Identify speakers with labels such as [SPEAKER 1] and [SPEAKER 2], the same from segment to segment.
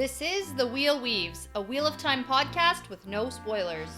[SPEAKER 1] This is The Wheel Weaves, a Wheel of Time podcast with no spoilers.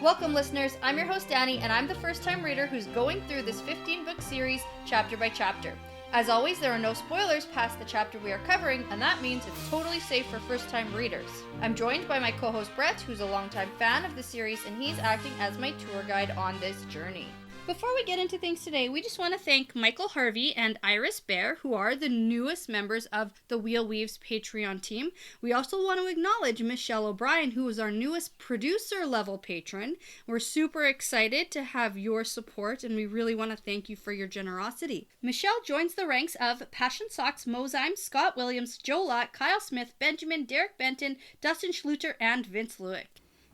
[SPEAKER 1] Welcome, listeners. I'm your host, Dani, and I'm the first-time reader who's going through this 15-book series chapter by chapter. As always, there are no spoilers past the chapter we are covering, and that means it's totally safe for first-time readers. I'm joined by my co-host, Brett, who's a longtime fan of the series, and he's acting as my tour guide on this journey. Before we get into things today, we just want to thank Michael Harvey and Iris Bear, who are the newest members of the Wheel Weaves Patreon team. We also want to acknowledge Michelle O'Brien, who is our newest producer-level patron. We're super excited to have your support, and we really want to thank you for your generosity. Michelle joins the ranks of Passion Socks, Mozyme, Scott Williams, Joe Lott, Kyle Smith, Benjamin, Derek Benton, Dustin Schluter, and Vince Lewick.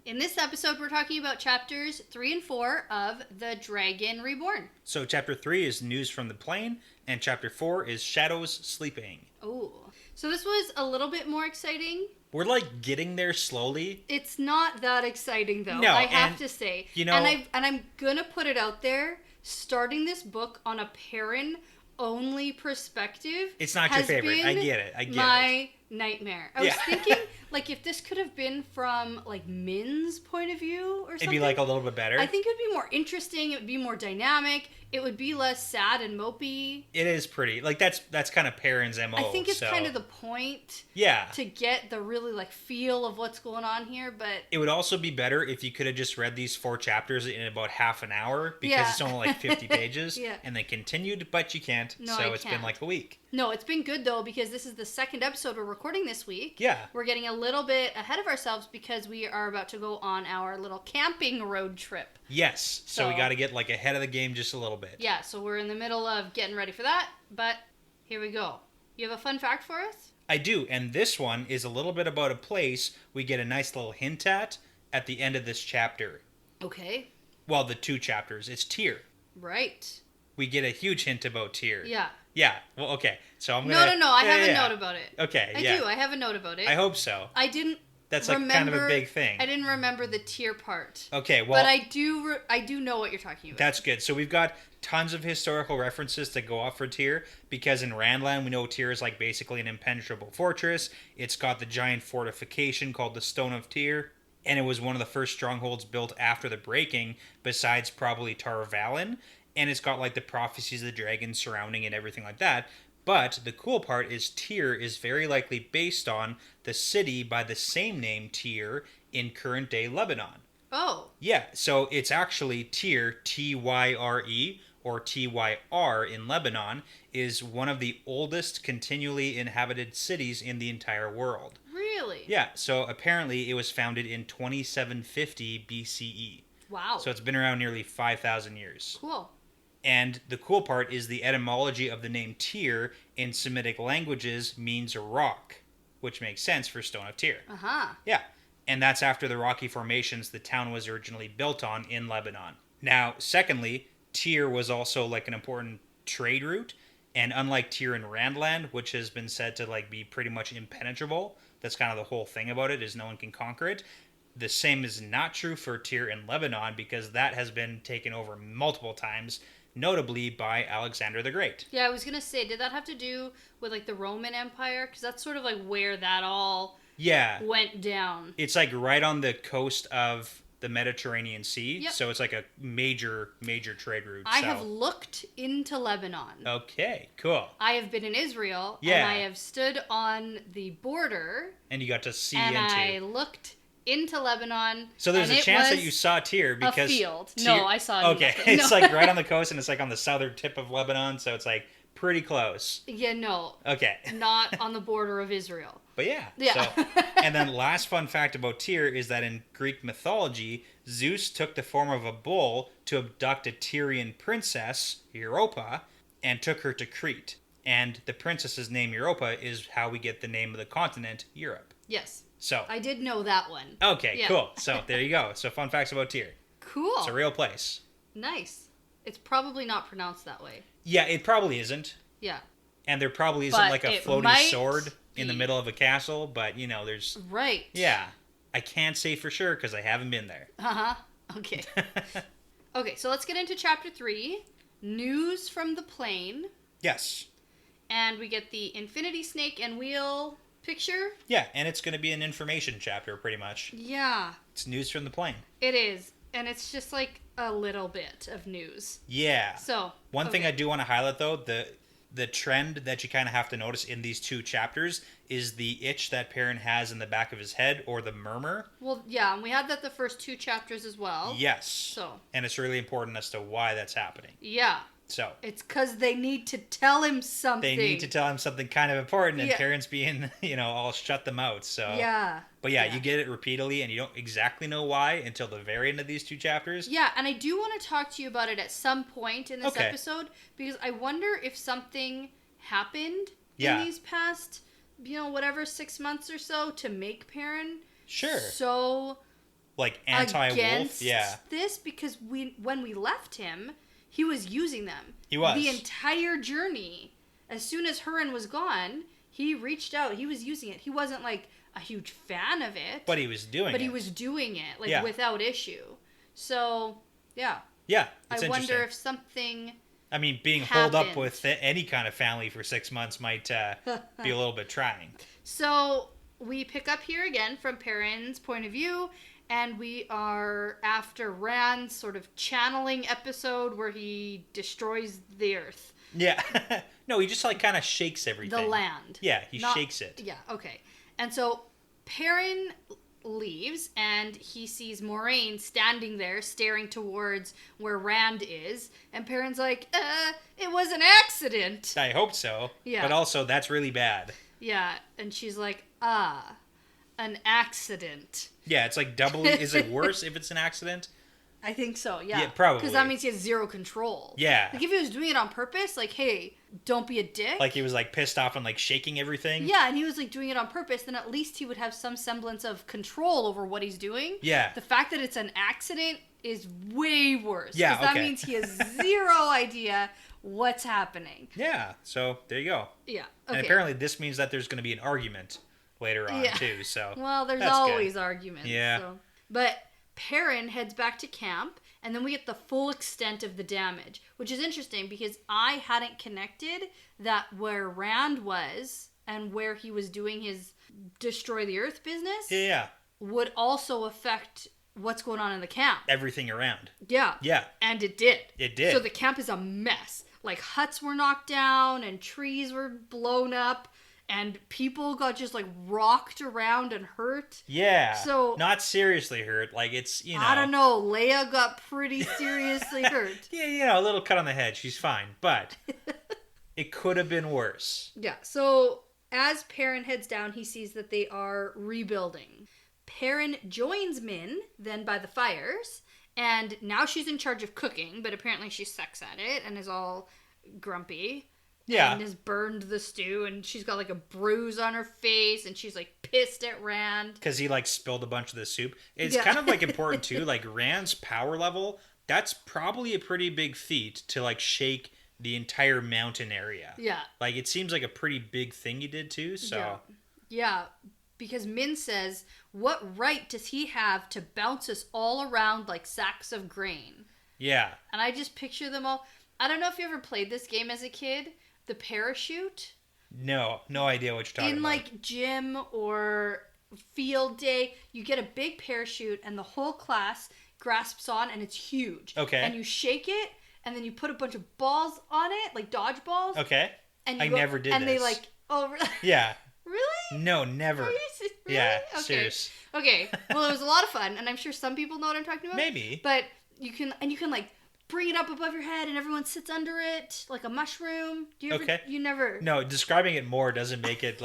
[SPEAKER 1] In this episode, we're talking about chapters 3 and 4 of The Dragon Reborn.
[SPEAKER 2] So chapter 3 is News from the Plane, and chapter 4 is Shadows Sleeping.
[SPEAKER 1] Oh, so this was a little bit more exciting.
[SPEAKER 2] We're like getting there slowly.
[SPEAKER 1] It's not that exciting though,
[SPEAKER 2] no,
[SPEAKER 1] I have to say.
[SPEAKER 2] You know,
[SPEAKER 1] and I'm gonna put it out there, starting this book on a Perrin-only perspective.
[SPEAKER 2] It's not your favorite. I get it.
[SPEAKER 1] My nightmare. I was thinking, like, if this could have been from, like, Min's point of view or something.
[SPEAKER 2] It'd be, like, a little bit better.
[SPEAKER 1] I think it would be more interesting. It would be more dynamic. It would be less sad and mopey.
[SPEAKER 2] It is pretty. Like, that's kind of Perrin's MO.
[SPEAKER 1] I think it's kind of the point.
[SPEAKER 2] Yeah.
[SPEAKER 1] To get the really, like, feel of what's going on here, but...
[SPEAKER 2] It would also be better if you could have just read these 4 chapters in about half an hour, because it's only, like, 50 pages. And they continued, but you can't.
[SPEAKER 1] No,
[SPEAKER 2] so it's been, like, a week.
[SPEAKER 1] No, it's been good, though, because this is the second episode we're recording this week.
[SPEAKER 2] Yeah.
[SPEAKER 1] We're getting a little bit ahead of ourselves because we are about to go on our little camping road trip.
[SPEAKER 2] Yes. So we got to get, like, ahead of the game just a little bit.
[SPEAKER 1] Yeah, so we're in the middle of getting ready for that, but here we go. You have a fun fact for us?
[SPEAKER 2] I do, and this one is a little bit about a place we get a nice little hint at the end of this chapter.
[SPEAKER 1] Okay.
[SPEAKER 2] Well, the 2 chapters. It's Tyr.
[SPEAKER 1] Right.
[SPEAKER 2] We get a huge hint about Tyr.
[SPEAKER 1] Yeah.
[SPEAKER 2] Yeah. Well, okay. So I'm gonna...
[SPEAKER 1] No. I have a note about it.
[SPEAKER 2] Okay,
[SPEAKER 1] I do. I have a note about it.
[SPEAKER 2] I hope so.
[SPEAKER 1] I didn't
[SPEAKER 2] That's like kind of a big thing.
[SPEAKER 1] I didn't remember the Tyr part.
[SPEAKER 2] Okay, well...
[SPEAKER 1] But I do know what you're talking about.
[SPEAKER 2] That's good. So we've got tons of historical references that go off for Tyr, because in Randland we know Tyr is like basically an impenetrable fortress. It's got the giant fortification called the Stone of Tyr, and it was one of the first strongholds built after the breaking, besides probably Tar Valon. And it's got like the prophecies of the dragons surrounding it and everything like that. But the cool part is Tyr is very likely based on the city by the same name, Tyr, in current-day Lebanon.
[SPEAKER 1] Oh.
[SPEAKER 2] Yeah, so it's actually Tyr, T-Y-R-E, or T-Y-R in Lebanon, is one of the oldest continually inhabited cities in the entire world.
[SPEAKER 1] Really?
[SPEAKER 2] Yeah, so apparently it was founded in 2750 BCE.
[SPEAKER 1] Wow.
[SPEAKER 2] So it's been around nearly 5,000 years.
[SPEAKER 1] Cool.
[SPEAKER 2] And the cool part is the etymology of the name Tyr in Semitic languages means rock, which makes sense for Stone of Tyr.
[SPEAKER 1] Uh-huh.
[SPEAKER 2] Yeah, and that's after the rocky formations the town was originally built on in Lebanon. Now, secondly, Tyr was also like an important trade route, and unlike Tyr in Randland, which has been said to like be pretty much impenetrable, that's kind of the whole thing about it, is no one can conquer it. The same is not true for Tyr in Lebanon, because that has been taken over multiple times, notably by Alexander the Great.
[SPEAKER 1] Yeah, I was going to say, did that have to do with, like, the Roman Empire? Because that's sort of, like, where that all went down.
[SPEAKER 2] It's, like, right on the coast of the Mediterranean Sea,
[SPEAKER 1] yep.
[SPEAKER 2] So it's, like, a major trade route.
[SPEAKER 1] I have looked into Lebanon.
[SPEAKER 2] Okay, cool.
[SPEAKER 1] I have been in Israel, and I have stood on the border.
[SPEAKER 2] And you got to see
[SPEAKER 1] and I looked into Lebanon.
[SPEAKER 2] So there's a chance that you saw Tyr because...
[SPEAKER 1] a field. No, I saw nothing.
[SPEAKER 2] Okay, it's like right on the coast, and it's like on the southern tip of Lebanon, so it's like pretty close.
[SPEAKER 1] Yeah, no.
[SPEAKER 2] Okay.
[SPEAKER 1] Not on the border of Israel.
[SPEAKER 2] But yeah. So, and then last fun fact about Tyr is that in Greek mythology, Zeus took the form of a bull to abduct a Tyrian princess, Europa, and took her to Crete. And the princess's name, Europa, is how we get the name of the continent, Europe.
[SPEAKER 1] Yes.
[SPEAKER 2] So
[SPEAKER 1] I did know that one.
[SPEAKER 2] Okay, cool. So there you go. So fun facts about Tyr.
[SPEAKER 1] Cool.
[SPEAKER 2] It's a real place.
[SPEAKER 1] Nice. It's probably not pronounced that way.
[SPEAKER 2] Yeah, it probably isn't.
[SPEAKER 1] Yeah.
[SPEAKER 2] And there probably isn't like a floating sword in the middle of a castle, but you know, there's...
[SPEAKER 1] Right.
[SPEAKER 2] Yeah. I can't say for sure because I haven't been there.
[SPEAKER 1] Uh-huh. Okay. Okay, so let's get into chapter 3. News from the Plane.
[SPEAKER 2] Yes.
[SPEAKER 1] And we get the Infinity Snake and Wheel picture.
[SPEAKER 2] Yeah, and it's going to be an information chapter, pretty much.
[SPEAKER 1] Yeah.
[SPEAKER 2] It's news from the plane.
[SPEAKER 1] It is. And it's just like a little bit of news.
[SPEAKER 2] Yeah.
[SPEAKER 1] So,
[SPEAKER 2] One thing I do want to highlight, though, the trend that you kind of have to notice in these 2 chapters is the itch that Perrin has in the back of his head, or the murmur.
[SPEAKER 1] Well, yeah, and we had that the first 2 chapters as well.
[SPEAKER 2] Yes.
[SPEAKER 1] So.
[SPEAKER 2] And it's really important as to why that's happening.
[SPEAKER 1] Yeah.
[SPEAKER 2] So.
[SPEAKER 1] It's because they need to tell him something.
[SPEAKER 2] They need to tell him something kind of important, and
[SPEAKER 1] yeah.
[SPEAKER 2] Perrin's being, all shut them out, so.
[SPEAKER 1] Yeah.
[SPEAKER 2] But yeah, you get it repeatedly, and you don't exactly know why until the very end of these 2 chapters.
[SPEAKER 1] Yeah, and I do want to talk to you about it at some point in this episode, because I wonder if something happened in these past, whatever, 6 months or so to make Perrin so
[SPEAKER 2] like anti-wolf. Yeah.
[SPEAKER 1] This, because when we left him, he was using them.
[SPEAKER 2] He was.
[SPEAKER 1] The entire journey. As soon as Hurin was gone, he reached out. He was using it. He wasn't like a huge fan of it.
[SPEAKER 2] But he was doing it.
[SPEAKER 1] But he was doing it, without issue. So, yeah.
[SPEAKER 2] Yeah,
[SPEAKER 1] I wonder if something...
[SPEAKER 2] I mean, being holed up with any kind of family for 6 months might be a little bit trying.
[SPEAKER 1] So, we pick up here again from Perrin's point of view, and we are after Rand's sort of channeling episode where he destroys the earth.
[SPEAKER 2] Yeah. No, he just kind of shakes everything.
[SPEAKER 1] The land.
[SPEAKER 2] Yeah, he shakes it.
[SPEAKER 1] Yeah, okay. And so Perrin leaves, and he sees Moraine standing there staring towards where Rand is, and Perrin's like, it was an accident.
[SPEAKER 2] I hope so.
[SPEAKER 1] Yeah.
[SPEAKER 2] But also, that's really bad.
[SPEAKER 1] Yeah, and she's like, an accident.
[SPEAKER 2] Yeah, it's like doubly... Is it worse if it's an accident?
[SPEAKER 1] I think so, yeah.
[SPEAKER 2] Yeah, probably.
[SPEAKER 1] Because that means he has zero control.
[SPEAKER 2] Yeah.
[SPEAKER 1] Like, if he was doing it on purpose, like, hey, don't be a dick.
[SPEAKER 2] Like, he was, pissed off and, shaking everything.
[SPEAKER 1] Yeah, and he was, doing it on purpose, then at least he would have some semblance of control over what he's doing.
[SPEAKER 2] Yeah.
[SPEAKER 1] The fact that it's an accident is way worse.
[SPEAKER 2] Yeah,
[SPEAKER 1] because that means he has zero idea what's happening.
[SPEAKER 2] Yeah, so there you go.
[SPEAKER 1] Yeah, okay.
[SPEAKER 2] And apparently this means that there's going to be an argument later on, too, so...
[SPEAKER 1] Well, there's always arguments. Yeah. So. But Perrin heads back to camp, and then we get the full extent of the damage, which is interesting because I hadn't connected that where Rand was and where he was doing his destroy the earth business would also affect what's going on in the camp.
[SPEAKER 2] Everything around.
[SPEAKER 1] Yeah.
[SPEAKER 2] Yeah.
[SPEAKER 1] And it did.
[SPEAKER 2] It did.
[SPEAKER 1] So the camp is a mess. Like, huts were knocked down and trees were blown up. And people got just, rocked around and hurt.
[SPEAKER 2] Yeah.
[SPEAKER 1] So...
[SPEAKER 2] Not seriously hurt. It's,
[SPEAKER 1] I don't know. Leia got pretty seriously hurt.
[SPEAKER 2] Yeah, a little cut on the head. She's fine. But it could have been worse.
[SPEAKER 1] Yeah. So, as Perrin heads down, he sees that they are rebuilding. Perrin joins Min, then by the fires. And now she's in charge of cooking. But apparently she sucks at it and is all grumpy.
[SPEAKER 2] Yeah.
[SPEAKER 1] And has burned the stew, and she's got a bruise on her face, and she's pissed at Rand.
[SPEAKER 2] Because he spilled a bunch of the soup. It's kind of important too, Rand's power level, that's probably a pretty big feat to shake the entire mountain area.
[SPEAKER 1] Yeah.
[SPEAKER 2] It seems like a pretty big thing he did too, so.
[SPEAKER 1] Yeah, because Min says, what right does he have to bounce us all around like sacks of grain?
[SPEAKER 2] Yeah.
[SPEAKER 1] And I just picture them all. I don't know if you ever played this game as a kid. The parachute?
[SPEAKER 2] No idea what you're talking about.
[SPEAKER 1] In gym or field day, you get a big parachute and the whole class grasps on and it's huge.
[SPEAKER 2] Okay.
[SPEAKER 1] And you shake it and then you put a bunch of balls on it, like dodgeballs.
[SPEAKER 2] Okay.
[SPEAKER 1] And
[SPEAKER 2] I never did
[SPEAKER 1] and
[SPEAKER 2] this.
[SPEAKER 1] And they
[SPEAKER 2] Yeah.
[SPEAKER 1] Really?
[SPEAKER 2] No, never.
[SPEAKER 1] Really?
[SPEAKER 2] Yeah,
[SPEAKER 1] okay.
[SPEAKER 2] serious.
[SPEAKER 1] Okay. Well, it was a lot of fun, and I'm sure some people know what I'm talking about.
[SPEAKER 2] Maybe.
[SPEAKER 1] But you can bring it up above your head and everyone sits under it like a mushroom. Do you ever,
[SPEAKER 2] okay.
[SPEAKER 1] You never...
[SPEAKER 2] No, describing it more doesn't make it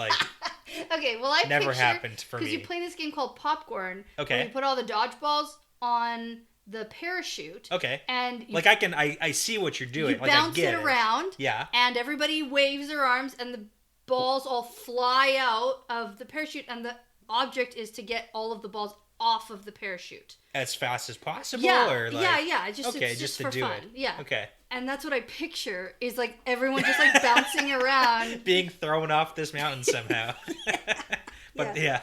[SPEAKER 1] Okay, well I
[SPEAKER 2] never happened for me.
[SPEAKER 1] Because you play this game called Popcorn.
[SPEAKER 2] Okay.
[SPEAKER 1] Where you put all the dodgeballs on the parachute.
[SPEAKER 2] Okay.
[SPEAKER 1] And you,
[SPEAKER 2] I see what you're doing.
[SPEAKER 1] You bounce it around.
[SPEAKER 2] Yeah.
[SPEAKER 1] And everybody waves their arms and the balls all fly out of the parachute, and the object is to get all of the balls off of the parachute
[SPEAKER 2] as fast as possible.
[SPEAKER 1] Yeah,
[SPEAKER 2] or
[SPEAKER 1] yeah. It's just to do fun. It. Yeah. Okay. And that's what I picture is everyone just bouncing around,
[SPEAKER 2] being thrown off this mountain somehow. But yeah.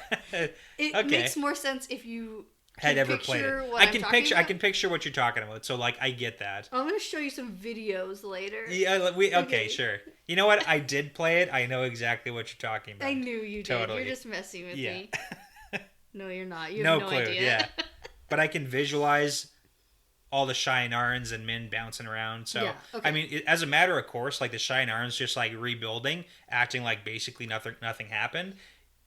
[SPEAKER 1] It makes more sense if you
[SPEAKER 2] had ever played
[SPEAKER 1] picture
[SPEAKER 2] it.
[SPEAKER 1] what I'm talking
[SPEAKER 2] I
[SPEAKER 1] about?
[SPEAKER 2] can picture what you're talking about. So like I get that.
[SPEAKER 1] I'm gonna show you some videos later.
[SPEAKER 2] Yeah, okay, sure. You know what? I did play it. I know exactly what you're talking about.
[SPEAKER 1] I knew you did.
[SPEAKER 2] Totally.
[SPEAKER 1] You're just messing with
[SPEAKER 2] Yeah.
[SPEAKER 1] me. No, you're not. You have no
[SPEAKER 2] clue.
[SPEAKER 1] idea.
[SPEAKER 2] Yeah. But I can visualize all the Shienarans and Min bouncing around. So
[SPEAKER 1] Yeah, okay.
[SPEAKER 2] I mean, as a matter of course, like the Shienarans just like rebuilding, acting like basically nothing happened.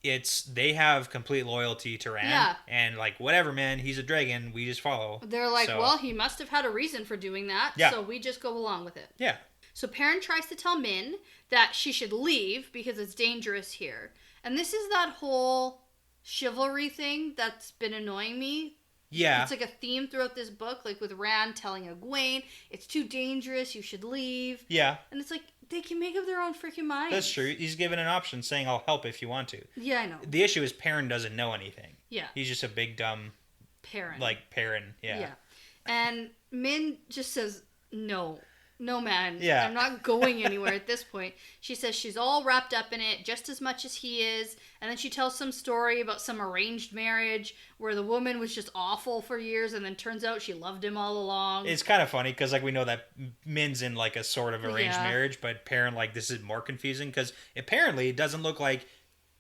[SPEAKER 2] They have complete loyalty to Rand,
[SPEAKER 1] Yeah.
[SPEAKER 2] and like whatever, man, he's a dragon, we just follow.
[SPEAKER 1] They're like,
[SPEAKER 2] So,
[SPEAKER 1] well, he must have had a reason for doing that,
[SPEAKER 2] Yeah.
[SPEAKER 1] so we just go along with it.
[SPEAKER 2] yeah,
[SPEAKER 1] So Perrin tries to tell Min that she should leave because it's dangerous here. And this is that whole chivalry thing that's been annoying me.
[SPEAKER 2] yeah,
[SPEAKER 1] It's like a theme throughout this book, like with Rand telling Egwene, it's too dangerous, you should leave.
[SPEAKER 2] yeah.
[SPEAKER 1] And it's like, they can make up their own freaking minds.
[SPEAKER 2] That's true. He's given an option saying, "I'll help if you want to."
[SPEAKER 1] Yeah, I know.
[SPEAKER 2] The issue is Perrin doesn't know anything.
[SPEAKER 1] Yeah.
[SPEAKER 2] He's just a big dumb
[SPEAKER 1] Perrin.
[SPEAKER 2] like Perrin. Yeah.
[SPEAKER 1] And Min just says, no, man.
[SPEAKER 2] Yeah.
[SPEAKER 1] I'm not going anywhere at this point. She says she's all wrapped up in it just as much as he is. And then she tells some story about some arranged marriage where the woman was just awful for years and then turns out she loved him all along.
[SPEAKER 2] It's kind of funny because like we know that Min's in like a sort of arranged
[SPEAKER 1] Yeah.
[SPEAKER 2] marriage, but Perrin, like, this is more confusing because apparently it doesn't look like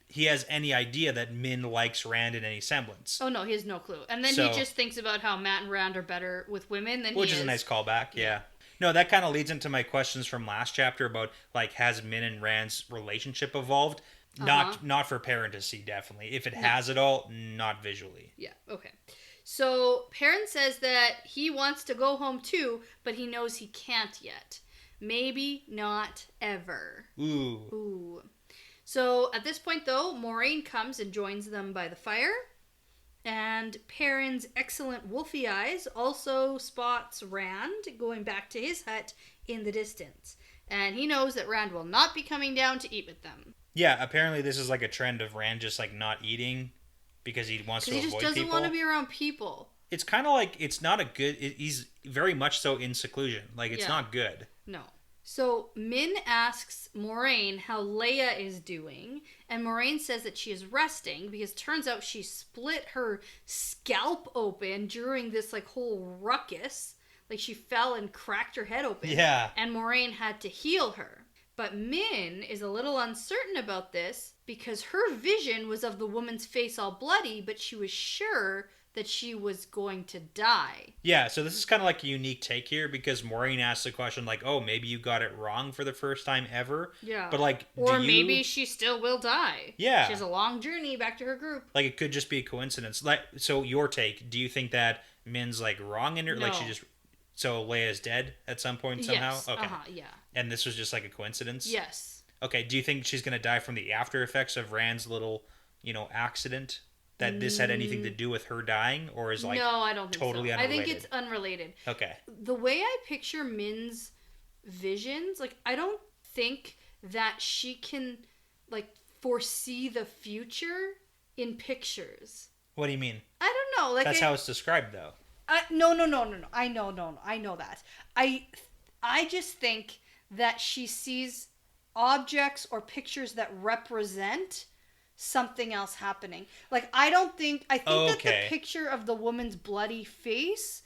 [SPEAKER 2] he has any idea that Min likes Rand in any semblance.
[SPEAKER 1] Oh, no, he has no clue. And then
[SPEAKER 2] So-
[SPEAKER 1] he just thinks about how Matt and Rand are better with women than
[SPEAKER 2] Which
[SPEAKER 1] he
[SPEAKER 2] is
[SPEAKER 1] is.
[SPEAKER 2] a nice callback, yeah. No, that kind of leads into my questions from last chapter about like has Min and Rand's relationship evolved? Not for Perrin to see, definitely. If it has at all, not visually.
[SPEAKER 1] Yeah, okay. So Perrin says that he wants to go home too, but he knows he can't yet. Maybe not ever.
[SPEAKER 2] Ooh.
[SPEAKER 1] So at this point, though, Moraine comes and joins them by the fire. And Perrin's excellent wolfy eyes also spots Rand going back to his hut in the distance. And he knows that Rand will not be coming down to eat with them.
[SPEAKER 2] Yeah, apparently this is like a trend of Rand just like not eating because he wants to
[SPEAKER 1] Because he
[SPEAKER 2] avoid
[SPEAKER 1] just doesn't
[SPEAKER 2] people.
[SPEAKER 1] want to be around people.
[SPEAKER 2] It's kind of like it's not a good. He's very much so in seclusion. Like it's
[SPEAKER 1] Yeah.
[SPEAKER 2] not good.
[SPEAKER 1] No. So Min asks Moraine how Leia is doing, and Moraine says that she is resting because turns out she split her scalp open during this like whole ruckus. Like she fell and cracked her head open.
[SPEAKER 2] Yeah.
[SPEAKER 1] And Moraine had to heal her. But Min is a little uncertain about this because her vision was of the woman's face all bloody, but she was sure that she was going to die.
[SPEAKER 2] Yeah, so this is kind of like a unique take here because Maureen asked the question like, "Oh, maybe you got it wrong for the first time ever."
[SPEAKER 1] Yeah.
[SPEAKER 2] But like,
[SPEAKER 1] Or
[SPEAKER 2] do you...
[SPEAKER 1] maybe she still will die.
[SPEAKER 2] Yeah.
[SPEAKER 1] She has a long journey back to her group.
[SPEAKER 2] like it could just be a coincidence. Like, so your take? Do you think that Min's like wrong in her? Like she
[SPEAKER 1] No.
[SPEAKER 2] just so Leia's dead at some point somehow?
[SPEAKER 1] Yes.
[SPEAKER 2] Okay.
[SPEAKER 1] Yeah.
[SPEAKER 2] And this was just like a coincidence?
[SPEAKER 1] Yes.
[SPEAKER 2] Okay. Do you think she's gonna die from the after effects of Rand's little, accident? That this had anything to do with her dying, or is like
[SPEAKER 1] no, I don't think
[SPEAKER 2] totally
[SPEAKER 1] so.
[SPEAKER 2] unrelated?
[SPEAKER 1] I think it's unrelated.
[SPEAKER 2] Okay.
[SPEAKER 1] The way I picture Min's visions, like I don't think that she can like foresee the future in pictures.
[SPEAKER 2] What do you mean?
[SPEAKER 1] I don't know. Like
[SPEAKER 2] That's how it's described, though.
[SPEAKER 1] No. I know that. I just think that she sees objects or pictures that represent something else happening. Like I think that the picture of the woman's bloody face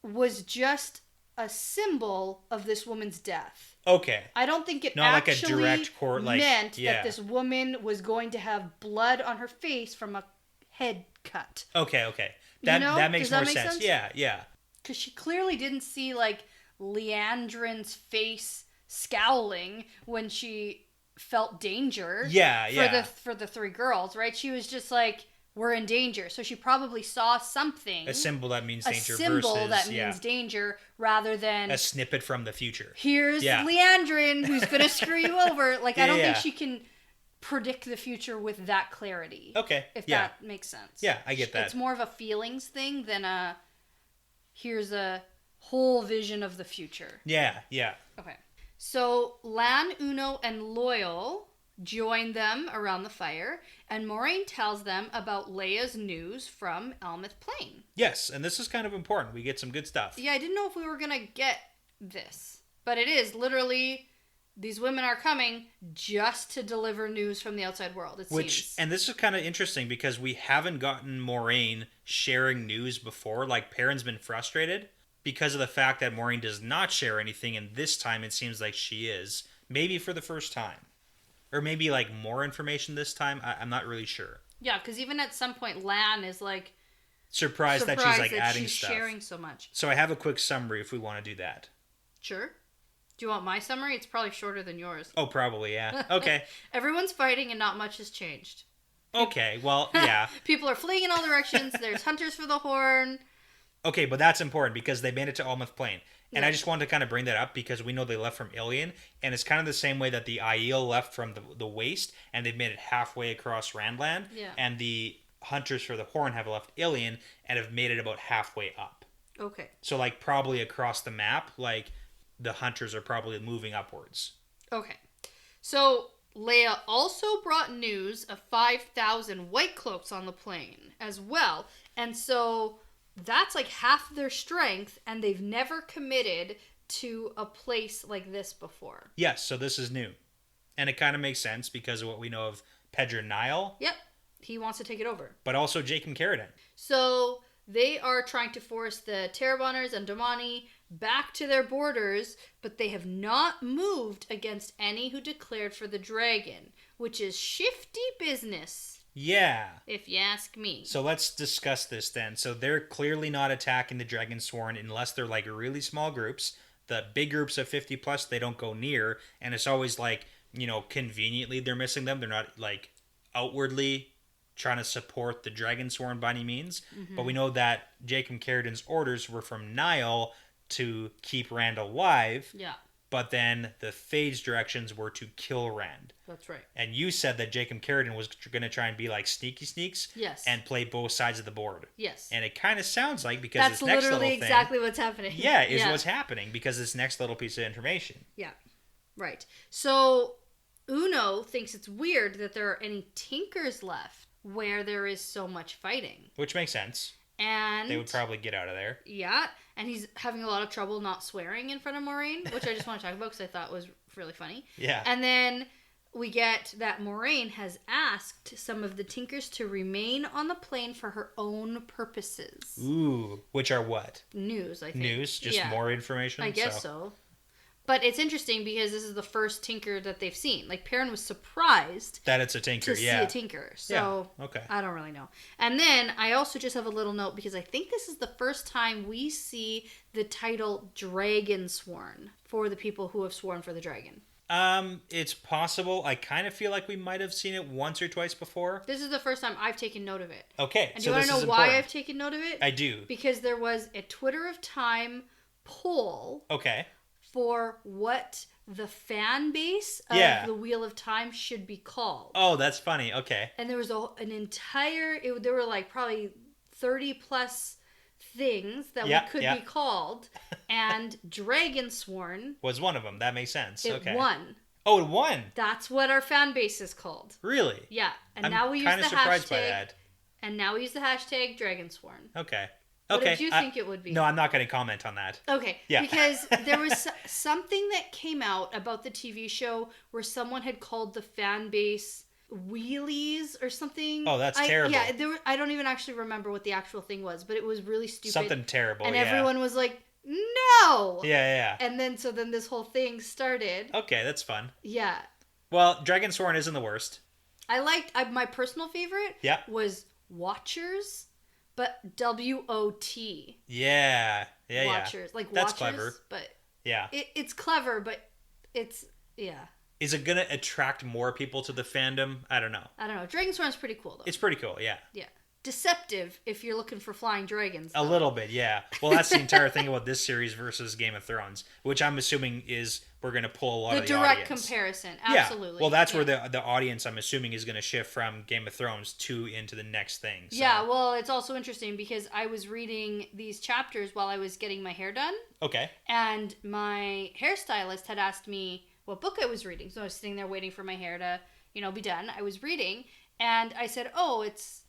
[SPEAKER 1] was just a symbol of this woman's death.
[SPEAKER 2] Okay.
[SPEAKER 1] I don't think it
[SPEAKER 2] Not
[SPEAKER 1] actually
[SPEAKER 2] like a direct court, like,
[SPEAKER 1] meant
[SPEAKER 2] yeah.
[SPEAKER 1] that this woman was going to have blood on her face from a head cut.
[SPEAKER 2] Okay. That makes
[SPEAKER 1] Does that
[SPEAKER 2] more
[SPEAKER 1] make
[SPEAKER 2] sense.
[SPEAKER 1] sense?
[SPEAKER 2] Yeah.
[SPEAKER 1] Because she clearly didn't see, like, Leandrin's face scowling when she felt danger.
[SPEAKER 2] Yeah.
[SPEAKER 1] For the three girls, right? She was just like, we're in danger. So she probably saw something.
[SPEAKER 2] A symbol that means danger
[SPEAKER 1] A symbol
[SPEAKER 2] versus
[SPEAKER 1] that means danger rather than...
[SPEAKER 2] a snippet from the future.
[SPEAKER 1] Here's Leandrin who's going to screw you over. Like, I don't think she can predict the future with that clarity.
[SPEAKER 2] Okay.
[SPEAKER 1] If that makes sense.
[SPEAKER 2] Yeah, I get that.
[SPEAKER 1] It's more of a feelings thing than a here's a whole vision of the future.
[SPEAKER 2] Yeah.
[SPEAKER 1] Okay. So Lan, Uno, and Loyal join them around the fire, and Moraine tells them about Leia's news from Almouth Plain.
[SPEAKER 2] Yes, and this is kind of important. We get some good stuff.
[SPEAKER 1] Yeah, I didn't know if we were going to get this, but it is literally these women are coming just to deliver news from the outside world, it seems.
[SPEAKER 2] And this is kind of interesting because we haven't gotten Moraine sharing news before. Like, Perrin's been frustrated because of the fact that Maureen does not share anything, and this time it seems like she is. Maybe for the first time. Or maybe, like, more information this time. I'm not really sure.
[SPEAKER 1] Yeah, because even at some point, Lan is, like...
[SPEAKER 2] Surprised that she's, like,
[SPEAKER 1] that
[SPEAKER 2] adding
[SPEAKER 1] she's
[SPEAKER 2] stuff.
[SPEAKER 1] sharing so much.
[SPEAKER 2] So I have a quick summary if we want to do that.
[SPEAKER 1] Sure. Do you want my summary? It's probably shorter than yours.
[SPEAKER 2] Oh, probably, yeah. Okay.
[SPEAKER 1] Everyone's fighting and not much has changed.
[SPEAKER 2] Okay, well, yeah.
[SPEAKER 1] People are fleeing in all directions. There's hunters for the horn.
[SPEAKER 2] Okay, but that's important because they made it to Almouth Plain. And
[SPEAKER 1] Yeah.
[SPEAKER 2] I just wanted to kind of bring that up because we know they left from Ilion, and it's kind of the same way that the Aiel left from the Waste, and they've made it halfway across Randland.
[SPEAKER 1] Yeah.
[SPEAKER 2] And the Hunters for the Horn have left Ilion and have made it about halfway up.
[SPEAKER 1] Okay.
[SPEAKER 2] So, like, probably across the map, like, the Hunters are probably moving upwards.
[SPEAKER 1] Okay. So, Leia also brought news of 5,000 White Cloaks on the plane as well. And so... that's like half their strength, and they've never committed to a place like this before.
[SPEAKER 2] Yes, so this is new. And it kind of makes sense because of what we know of Pedro Nile.
[SPEAKER 1] Yep, he wants to take it over.
[SPEAKER 2] But also Jacob Carradine.
[SPEAKER 1] So they are trying to force the Terrebonners and Domani back to their borders, but they have not moved against any who declared for the dragon, which is shifty business.
[SPEAKER 2] Yeah.
[SPEAKER 1] If you ask me.
[SPEAKER 2] So let's discuss this then. So they're clearly not attacking the Dragonsborne unless they're like really small groups. The big groups of 50 plus, they don't go near. And it's always like, you know, conveniently they're missing them. They're not like outwardly trying to support the Dragonsborne by any means. Mm-hmm. But we know that Jacob Carradine's orders were from Nile to keep Rand alive.
[SPEAKER 1] Yeah.
[SPEAKER 2] But then the Fade's directions were to kill Rand.
[SPEAKER 1] That's right.
[SPEAKER 2] And you said that Jacob Carradine was going to try and be like sneaky sneaks.
[SPEAKER 1] Yes.
[SPEAKER 2] And play both sides of the board.
[SPEAKER 1] Yes.
[SPEAKER 2] And it kind of sounds like because
[SPEAKER 1] that's
[SPEAKER 2] this next little thing...
[SPEAKER 1] That's literally exactly what's happening.
[SPEAKER 2] Yeah, is what's happening because this next little piece of information.
[SPEAKER 1] Yeah. Right. So Uno thinks it's weird that there are any Tinkers left where there is so much fighting.
[SPEAKER 2] Which makes sense.
[SPEAKER 1] And
[SPEAKER 2] they would probably get out of there.
[SPEAKER 1] Yeah, and he's having a lot of trouble not swearing in front of Moraine, which I just want to talk about because I thought was really funny.
[SPEAKER 2] Yeah.
[SPEAKER 1] And then we get that Moraine has asked some of the Tinkers to remain on the plane for her own purposes.
[SPEAKER 2] Ooh, which are what?
[SPEAKER 1] News, I think.
[SPEAKER 2] News? Just more information?
[SPEAKER 1] I guess so. But it's interesting because this is the first Tinker that they've seen. Like, Perrin was surprised
[SPEAKER 2] that it's a Tinker,
[SPEAKER 1] to see a Tinker. So,
[SPEAKER 2] yeah. Okay.
[SPEAKER 1] I don't really know. And then I also just have a little note because I think this is the first time we see the title Dragonsworn for the people who have sworn for the dragon.
[SPEAKER 2] It's possible. I kind of feel like we might have seen it once or twice before.
[SPEAKER 1] This is the first time I've taken note of it.
[SPEAKER 2] Okay,
[SPEAKER 1] and do you want to know why I've taken note of it?
[SPEAKER 2] I do.
[SPEAKER 1] Because there was a Twitter of Time poll.
[SPEAKER 2] Okay. For
[SPEAKER 1] what the fan base of the Wheel of Time should be called.
[SPEAKER 2] Oh, that's funny. Okay.
[SPEAKER 1] And there was an entire... there were like probably 30 plus things that we could be called. And Dragonsworn...
[SPEAKER 2] was one of them. That makes sense.
[SPEAKER 1] It won.
[SPEAKER 2] Oh, it won?
[SPEAKER 1] That's what our fan base is called.
[SPEAKER 2] Really?
[SPEAKER 1] Yeah. And now we use the hashtag... I'm kind of surprised by that. And now we use the hashtag Dragonsworn.
[SPEAKER 2] Okay.
[SPEAKER 1] What did you think it would be?
[SPEAKER 2] No, I'm not going to comment on that.
[SPEAKER 1] Okay. Yeah. Because there was something that came out about the TV show where someone had called the fan base wheelies or something.
[SPEAKER 2] Oh, that's terrible.
[SPEAKER 1] Yeah, I don't even actually remember what the actual thing was, but it was really stupid.
[SPEAKER 2] Something terrible,
[SPEAKER 1] and everyone was like, no!
[SPEAKER 2] Yeah.
[SPEAKER 1] And then this whole thing started.
[SPEAKER 2] Okay, that's fun.
[SPEAKER 1] Yeah.
[SPEAKER 2] Well, Dragonsborne isn't the worst.
[SPEAKER 1] My personal favorite was Watchers. But W-O-T.
[SPEAKER 2] Yeah.
[SPEAKER 1] Watchers. Like
[SPEAKER 2] that's
[SPEAKER 1] Watchers.
[SPEAKER 2] Clever.
[SPEAKER 1] But
[SPEAKER 2] yeah.
[SPEAKER 1] It's clever, but it's, yeah.
[SPEAKER 2] Is it going to attract more people to the fandom? I don't know.
[SPEAKER 1] Dragonsworn's pretty cool, though.
[SPEAKER 2] It's pretty cool, yeah.
[SPEAKER 1] Yeah. Deceptive if you're looking for flying dragons.
[SPEAKER 2] Though. A little bit, yeah. Well, that's the entire thing about this series versus Game of Thrones, which I'm assuming is we're going to pull a lot of the audience.
[SPEAKER 1] The direct comparison, absolutely.
[SPEAKER 2] Yeah. Well, that's where the audience, I'm assuming, is going to shift from Game of Thrones into the next thing. So.
[SPEAKER 1] Yeah, well, it's also interesting because I was reading these chapters while I was getting my hair done.
[SPEAKER 2] Okay.
[SPEAKER 1] And my hairstylist had asked me what book I was reading. So I was sitting there waiting for my hair to, be done. I was reading, and I said, oh, it's,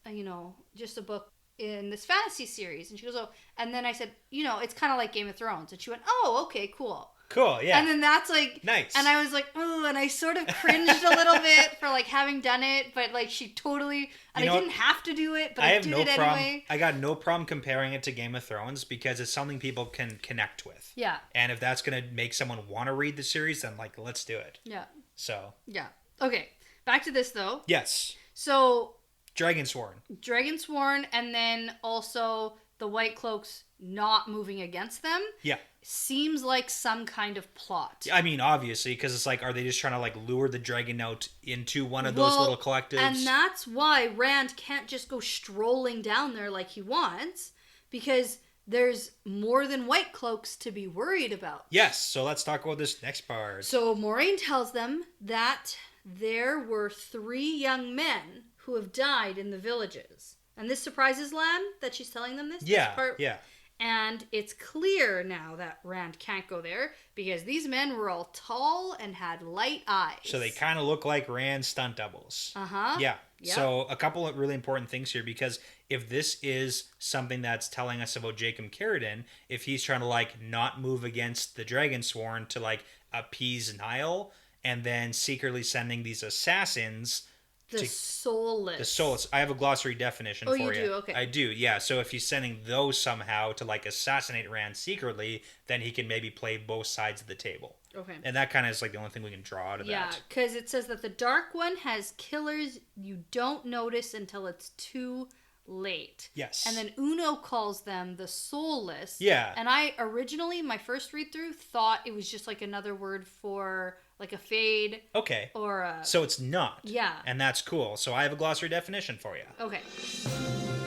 [SPEAKER 1] just a book in this fantasy series. And she goes, oh, and then I said, it's kind of like Game of Thrones. And she went, oh, okay, cool.
[SPEAKER 2] Cool, yeah.
[SPEAKER 1] And then that's like...
[SPEAKER 2] Nice.
[SPEAKER 1] And I was like, oh, and I sort of cringed a little bit for like having done it, but like she totally... And I didn't have to do it, but I did it anyway.
[SPEAKER 2] I got no problem comparing it to Game of Thrones because it's something people can connect with.
[SPEAKER 1] Yeah.
[SPEAKER 2] And if that's going to make someone want to read the series, then like, let's do it.
[SPEAKER 1] Yeah.
[SPEAKER 2] So.
[SPEAKER 1] Yeah. Okay. Back to this though.
[SPEAKER 2] Yes.
[SPEAKER 1] So.
[SPEAKER 2] Dragonsborne,
[SPEAKER 1] and then also the White Cloaks not moving against them.
[SPEAKER 2] Yeah.
[SPEAKER 1] Seems like some kind of plot.
[SPEAKER 2] I mean, obviously, because it's like, are they just trying to like lure the dragon out into one of those little collectives?
[SPEAKER 1] And that's why Rand can't just go strolling down there like he wants, because there's more than White Cloaks to be worried about.
[SPEAKER 2] Yes, so let's talk about this next part.
[SPEAKER 1] So Moiraine tells them that there were 3 young men who have died in the villages. And this surprises Lan that she's telling them this?
[SPEAKER 2] Yeah,
[SPEAKER 1] this part.
[SPEAKER 2] yeah.
[SPEAKER 1] And it's clear now that Rand can't go there because these men were all tall and had light eyes.
[SPEAKER 2] So they kind of look like Rand's stunt doubles.
[SPEAKER 1] Uh-huh.
[SPEAKER 2] Yeah.
[SPEAKER 1] Yep.
[SPEAKER 2] So a couple of really important things here, because if this is something that's telling us about Jacob Carradine, if he's trying to like not move against the Dragonsworn to like appease Niall and then secretly sending these assassins...
[SPEAKER 1] The Soulless.
[SPEAKER 2] The Soulless. I have a glossary definition for you.
[SPEAKER 1] Oh, you do? Okay.
[SPEAKER 2] I do, yeah. So if he's sending those somehow to, like, assassinate Rand secretly, then he can maybe play both sides of the table.
[SPEAKER 1] Okay.
[SPEAKER 2] And that kind of is, like, the only thing we can draw out of that.
[SPEAKER 1] Yeah, because it says that the Dark One has killers you don't notice until it's too late.
[SPEAKER 2] Yes.
[SPEAKER 1] And then Uno calls them the Soulless.
[SPEAKER 2] Yeah.
[SPEAKER 1] And I originally, my first read-through, thought it was just, like, another word for... like a fade.
[SPEAKER 2] Okay.
[SPEAKER 1] Or a...
[SPEAKER 2] So it's not.
[SPEAKER 1] Yeah.
[SPEAKER 2] And that's cool. So I have a glossary definition for you.
[SPEAKER 1] Okay.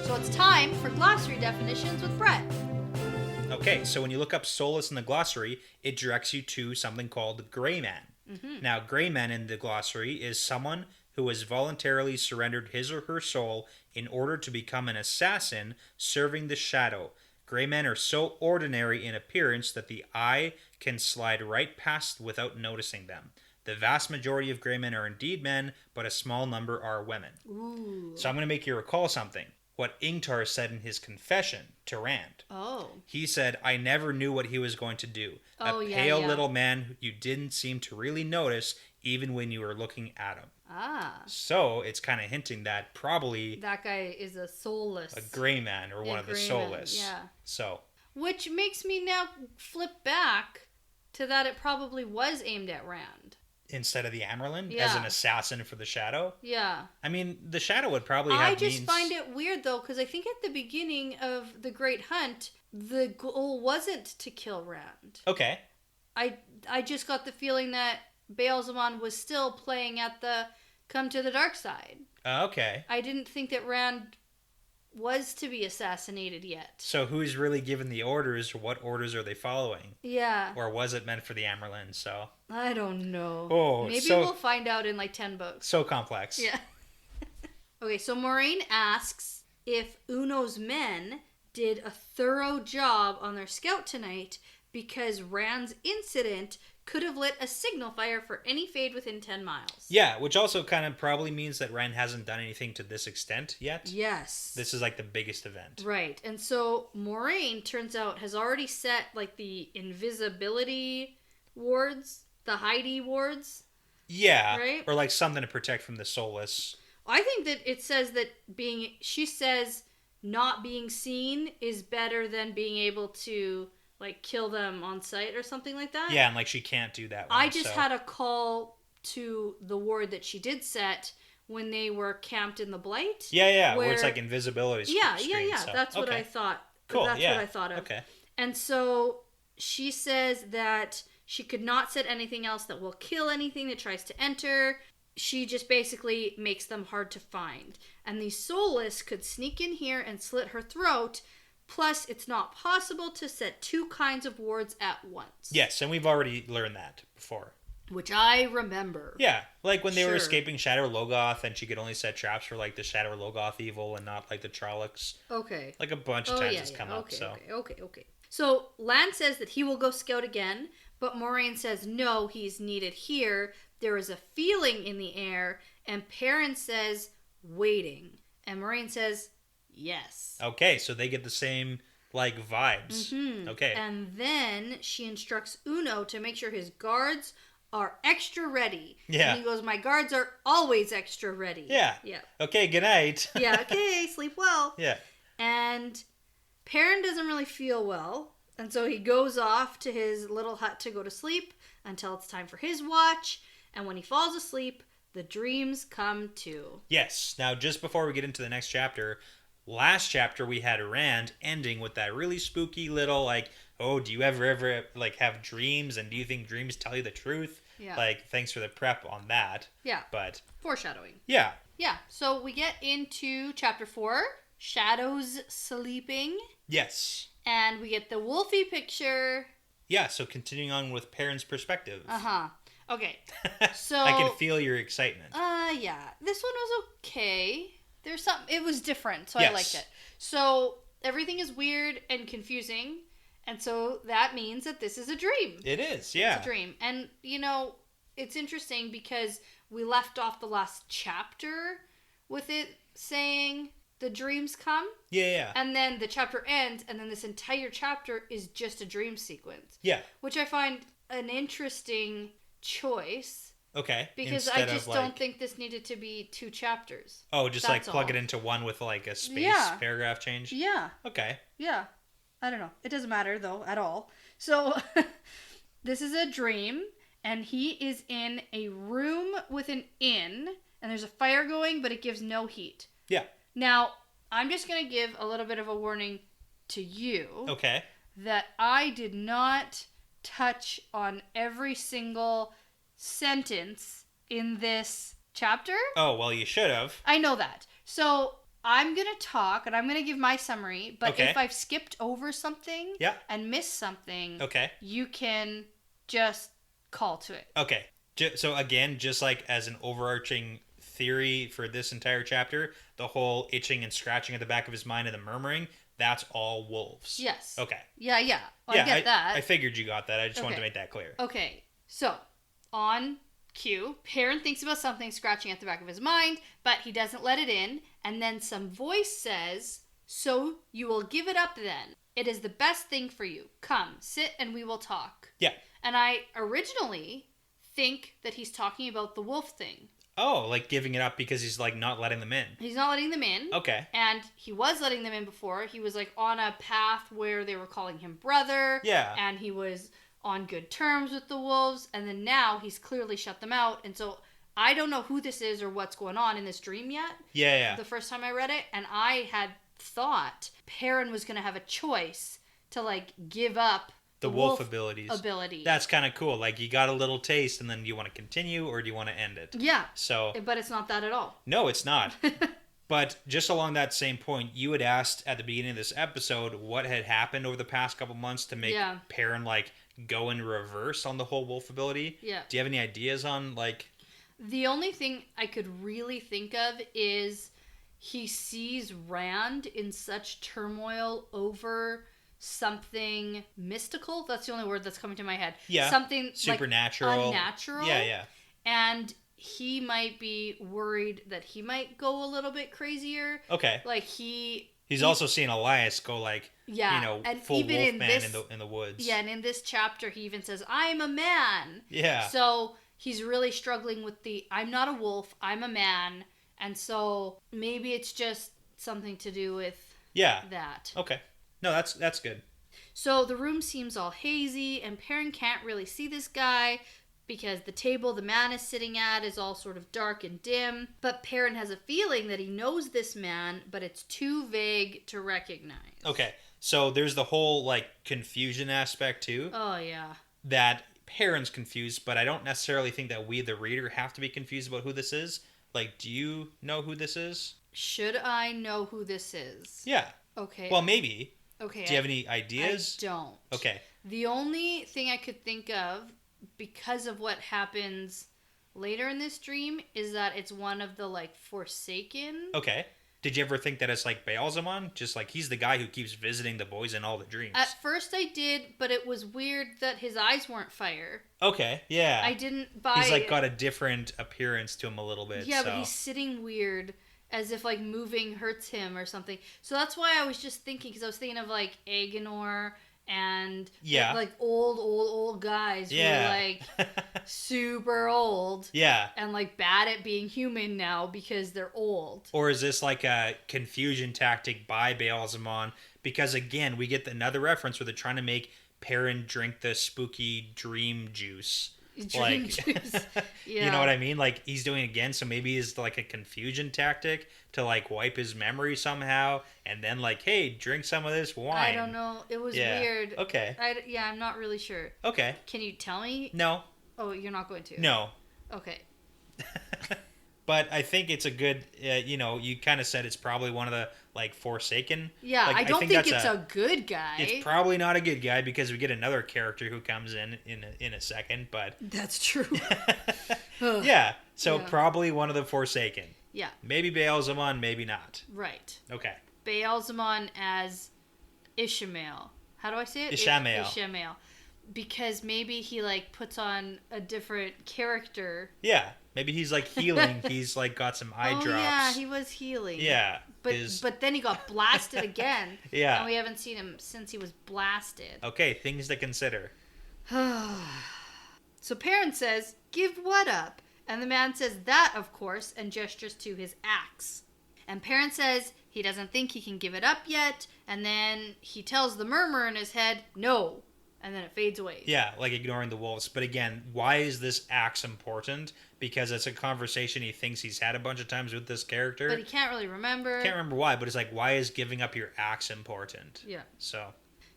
[SPEAKER 1] So it's time for glossary definitions with Brett.
[SPEAKER 2] Okay, so when you look up Soulless in the glossary, it directs you to something called Grey Man. Mm-hmm. Now, Grey Man in the glossary is someone who has voluntarily surrendered his or her soul in order to become an assassin serving the shadow. Grey men are so ordinary in appearance that the eye can slide right past without noticing them. The vast majority of grey men are indeed men, but a small number are women.
[SPEAKER 1] Ooh.
[SPEAKER 2] So I'm going to make you recall something. What Ingtar said in his confession to Rand.
[SPEAKER 1] Oh.
[SPEAKER 2] He said, I never knew what he was going to do.
[SPEAKER 1] Oh,
[SPEAKER 2] a pale little man who you didn't seem to really notice even when you were looking at him.
[SPEAKER 1] Ah.
[SPEAKER 2] So it's kind of hinting that probably...
[SPEAKER 1] that guy is a soulless.
[SPEAKER 2] A grey man or one of the soulless.
[SPEAKER 1] Yeah.
[SPEAKER 2] So...
[SPEAKER 1] which makes me now flip back to that it probably was aimed at Rand.
[SPEAKER 2] Instead of the Amerlin? Yeah. As an assassin for the Shadow?
[SPEAKER 1] Yeah.
[SPEAKER 2] I mean, the Shadow would probably have
[SPEAKER 1] I just find it weird, though, because I think at the beginning of The Great Hunt, the goal wasn't to kill Rand.
[SPEAKER 2] Okay.
[SPEAKER 1] I just got the feeling that Baal-Zaman was still playing at the come to the dark side.
[SPEAKER 2] Okay.
[SPEAKER 1] I didn't think that Rand was to be assassinated yet.
[SPEAKER 2] So who's really given the orders? What orders are they following?
[SPEAKER 1] Yeah.
[SPEAKER 2] Or was it meant for the Amerlin? So
[SPEAKER 1] I don't know.
[SPEAKER 2] Oh,
[SPEAKER 1] maybe we'll find out in like 10 books.
[SPEAKER 2] So complex.
[SPEAKER 1] Yeah. Okay, so Moiraine asks if Uno's men did a thorough job on their scout tonight because Rand's incident could have lit a signal fire for any fade within 10 miles.
[SPEAKER 2] Yeah, which also kind of probably means that Rand hasn't done anything to this extent yet.
[SPEAKER 1] Yes.
[SPEAKER 2] This is like the biggest event.
[SPEAKER 1] Right. And so Moiraine, turns out, has already set like the invisibility wards, the Heidi wards.
[SPEAKER 2] Yeah.
[SPEAKER 1] Right?
[SPEAKER 2] Or like something to protect from the Soulless.
[SPEAKER 1] I think that it says that she says not being seen is better than being able to like kill them on sight or something like that.
[SPEAKER 2] Yeah, and like she can't do that one,
[SPEAKER 1] I just had a call to the ward that she did set when they were camped in the Blight.
[SPEAKER 2] Yeah, where it's like invisibility
[SPEAKER 1] Yeah.
[SPEAKER 2] So.
[SPEAKER 1] That's what I thought.
[SPEAKER 2] Cool,
[SPEAKER 1] That's what I thought of.
[SPEAKER 2] Okay.
[SPEAKER 1] And so she says that she could not set anything else that will kill anything that tries to enter. She just basically makes them hard to find. And the Soulless could sneak in here and slit her throat. Plus, it's not possible to set 2 kinds of wards at once.
[SPEAKER 2] Yes, and we've already learned that before.
[SPEAKER 1] Which I remember.
[SPEAKER 2] Yeah, like when they were escaping Shadow Logoth and she could only set traps for like the Shadow Logoth evil and not like the Trollocs.
[SPEAKER 1] Okay.
[SPEAKER 2] Like a bunch of times it's come up. So.
[SPEAKER 1] Okay. So Lan says that he will go scout again, but Moiraine says no, he's needed here. There is a feeling in the air, and Perrin says waiting. And Moiraine says yes.
[SPEAKER 2] Okay, so they get the same like vibes.
[SPEAKER 1] Mm-hmm.
[SPEAKER 2] Okay.
[SPEAKER 1] And then she instructs Uno to make sure his guards are extra ready.
[SPEAKER 2] Yeah.
[SPEAKER 1] And he goes, my guards are always extra ready.
[SPEAKER 2] Yeah.
[SPEAKER 1] Yeah.
[SPEAKER 2] Okay, good night.
[SPEAKER 1] Yeah, okay, sleep well.
[SPEAKER 2] Yeah.
[SPEAKER 1] And Perrin doesn't really feel well. And so he goes off to his little hut to go to sleep until it's time for his watch. And when he falls asleep, the dreams come true.
[SPEAKER 2] Yes. Now, just before we get into the next chapter, last chapter we had Rand ending with that really spooky little, like, oh, do you ever like have dreams, and do you think dreams tell you the truth?
[SPEAKER 1] Yeah.
[SPEAKER 2] Like, thanks for the prep on that.
[SPEAKER 1] Yeah.
[SPEAKER 2] But
[SPEAKER 1] Foreshadowing.
[SPEAKER 2] yeah.
[SPEAKER 1] Yeah. So we get into chapter 4, Shadows Sleeping.
[SPEAKER 2] Yes.
[SPEAKER 1] And we get the Wolfie picture.
[SPEAKER 2] Yeah, so continuing on with Perrin's perspective.
[SPEAKER 1] Uh-huh. Okay. So
[SPEAKER 2] I can feel your excitement.
[SPEAKER 1] Yeah. This one was okay. There's something, it was different, so
[SPEAKER 2] Yes.
[SPEAKER 1] I liked it. So everything is weird and confusing, and so that means that this is a dream.
[SPEAKER 2] It is, yeah.
[SPEAKER 1] It's a dream. And, you know, it's interesting because we left off the last chapter with it saying the dreams come.
[SPEAKER 2] Yeah.
[SPEAKER 1] And then the chapter ends, and then this entire chapter is just a dream sequence.
[SPEAKER 2] Yeah.
[SPEAKER 1] Which I find an interesting choice.
[SPEAKER 2] Okay.
[SPEAKER 1] Because
[SPEAKER 2] Instead
[SPEAKER 1] I just
[SPEAKER 2] of,
[SPEAKER 1] don't think this needed to be 2 chapters.
[SPEAKER 2] Oh, just
[SPEAKER 1] That's
[SPEAKER 2] like plug
[SPEAKER 1] all.
[SPEAKER 2] it into one with like a space paragraph change?
[SPEAKER 1] Yeah.
[SPEAKER 2] Okay.
[SPEAKER 1] Yeah. I don't know. It doesn't matter, though, at all. So, this is a dream, and he is in a room with an inn, and there's a fire going, but it gives no heat.
[SPEAKER 2] Yeah.
[SPEAKER 1] Now, I'm just going to give a little bit of a warning to you.
[SPEAKER 2] Okay.
[SPEAKER 1] That I did not touch on every single sentence in this chapter.
[SPEAKER 2] Oh, well, you should have.
[SPEAKER 1] I know that. So I'm going to talk and I'm going to give my summary, but
[SPEAKER 2] Okay.
[SPEAKER 1] if I've skipped over something
[SPEAKER 2] Yeah.
[SPEAKER 1] and missed something,
[SPEAKER 2] Okay.
[SPEAKER 1] you can just call to it.
[SPEAKER 2] Okay. So again, just like as an overarching theory for this entire chapter, the whole itching and scratching at the back of his mind and the murmuring, that's all wolves.
[SPEAKER 1] Yes.
[SPEAKER 2] Okay.
[SPEAKER 1] Yeah. Well,
[SPEAKER 2] Yeah,
[SPEAKER 1] I get that.
[SPEAKER 2] I figured you got that. I just wanted to
[SPEAKER 1] Okay.
[SPEAKER 2] make that clear.
[SPEAKER 1] Okay, so on cue, Perrin thinks about something scratching at the back of his mind, but he doesn't let it in, and then some voice says, "So you will give it up then. It is the best thing for you. Come, sit and we will talk."
[SPEAKER 2] Yeah.
[SPEAKER 1] And I originally think that he's talking about the wolf thing.
[SPEAKER 2] Oh, like giving it up because he's like not letting them in.
[SPEAKER 1] He's not letting them in.
[SPEAKER 2] Okay.
[SPEAKER 1] And he was letting them in before. He was like on a path where they were calling him brother.
[SPEAKER 2] Yeah.
[SPEAKER 1] And he was on good terms with the wolves. And then now he's clearly shut them out. And so I don't know who this is or what's going on in this dream yet.
[SPEAKER 2] Yeah.
[SPEAKER 1] The first time I read it. And I had thought Perrin was going to have a choice to like give up
[SPEAKER 2] the wolf abilities. That's kind of cool. Like you got a little taste and then do you want to continue or do you want to end it?
[SPEAKER 1] Yeah.
[SPEAKER 2] So.
[SPEAKER 1] But it's not that at all.
[SPEAKER 2] No, it's not. But just along that same point, you had asked at the beginning of this episode what had happened over the past couple months to make Perrin like go in reverse on the whole wolf ability.
[SPEAKER 1] Yeah.
[SPEAKER 2] Do you have any ideas on like?
[SPEAKER 1] The only thing I could really think of is he sees Rand in such turmoil over something mystical. That's the only word that's coming to my head.
[SPEAKER 2] Yeah.
[SPEAKER 1] Something
[SPEAKER 2] supernatural.
[SPEAKER 1] like unnatural.
[SPEAKER 2] Yeah.
[SPEAKER 1] And he might be worried that he might go a little bit crazier.
[SPEAKER 2] Okay.
[SPEAKER 1] Like
[SPEAKER 2] He's also seen Elias go like,
[SPEAKER 1] and
[SPEAKER 2] full
[SPEAKER 1] even
[SPEAKER 2] wolf
[SPEAKER 1] in
[SPEAKER 2] man
[SPEAKER 1] this,
[SPEAKER 2] in the woods.
[SPEAKER 1] Yeah, and in this chapter he even says, "I'm a man."
[SPEAKER 2] Yeah.
[SPEAKER 1] So he's really struggling with the "I'm not a wolf, I'm a man," and so maybe it's just something to do with that.
[SPEAKER 2] Okay. No, that's good.
[SPEAKER 1] So the room seems all hazy, and Perrin can't really see this guy because the table the man is sitting at is all sort of dark and dim. But Perrin has a feeling that he knows this man, but it's too vague to recognize.
[SPEAKER 2] Okay. So there's the whole like confusion aspect too.
[SPEAKER 1] Oh yeah.
[SPEAKER 2] That Perrin's confused, but I don't necessarily think that we the reader have to be confused about who this is. Like, do you know who this is?
[SPEAKER 1] Should I know who this is?
[SPEAKER 2] Yeah.
[SPEAKER 1] Okay.
[SPEAKER 2] Well, maybe.
[SPEAKER 1] Okay.
[SPEAKER 2] Do you have any ideas?
[SPEAKER 1] I don't.
[SPEAKER 2] Okay.
[SPEAKER 1] The only thing I could think of, because of what happens later in this dream, is that it's one of the, like, Forsaken.
[SPEAKER 2] Okay. Did you ever think that it's like Baalzamon? Just like he's the guy who keeps visiting the boys in all the dreams.
[SPEAKER 1] At first I did, but it was weird that his eyes weren't fire.
[SPEAKER 2] Okay, yeah.
[SPEAKER 1] I didn't buy
[SPEAKER 2] He's like got a different appearance to him a little bit.
[SPEAKER 1] Yeah, but he's sitting weird. as if like moving hurts him or something. So that's why I was just thinking, because I was thinking of like Agenor and like old guys who are like super old and like bad at being human now because they're old.
[SPEAKER 2] Or is this like a confusion tactic by Baalzamon? Because again, we get another reference where they're trying to make Perrin drink the spooky dream juice. Juice. You know what I mean? Like he's doing it again, so maybe it's like a confusion tactic to like wipe his memory somehow, and then like, hey, drink some of this wine.
[SPEAKER 1] I don't know. It was weird.
[SPEAKER 2] Okay.
[SPEAKER 1] I'm not really sure.
[SPEAKER 2] Okay.
[SPEAKER 1] Can you tell me?
[SPEAKER 2] No.
[SPEAKER 1] Oh, you're not going to?
[SPEAKER 2] No.
[SPEAKER 1] Okay.
[SPEAKER 2] But I think it's a good, you kind of said it's probably one of the, like, Forsaken.
[SPEAKER 1] Yeah, like, I don't think it's a good guy.
[SPEAKER 2] It's probably not a good guy because we get another character who comes in a second, but...
[SPEAKER 1] That's true.
[SPEAKER 2] Yeah, so probably one of the Forsaken.
[SPEAKER 1] Yeah.
[SPEAKER 2] Maybe Baalzamon, maybe not.
[SPEAKER 1] Right.
[SPEAKER 2] Okay.
[SPEAKER 1] Baalzamon as Ishamael. How do I say it? Ishamael. Because maybe he, like, puts on a different character.
[SPEAKER 2] Yeah. Maybe he's like healing. He's like got some eye drops.
[SPEAKER 1] Yeah, he was healing.
[SPEAKER 2] Yeah.
[SPEAKER 1] But then he got blasted again.
[SPEAKER 2] Yeah.
[SPEAKER 1] And we haven't seen him since he was blasted.
[SPEAKER 2] Okay, things to consider.
[SPEAKER 1] So Perrin says, "Give what up?" And the man says, "That, of course," and gestures to his axe. And Perrin says he doesn't think he can give it up yet. And then he tells the murmur in his head, "No." And then it fades away.
[SPEAKER 2] Yeah, like ignoring the wolves. But again, why is this axe important? Because it's a conversation he thinks he's had a bunch of times with this character.
[SPEAKER 1] But he can't really remember.
[SPEAKER 2] Can't remember why, but it's like, why is giving up your axe important?
[SPEAKER 1] Yeah.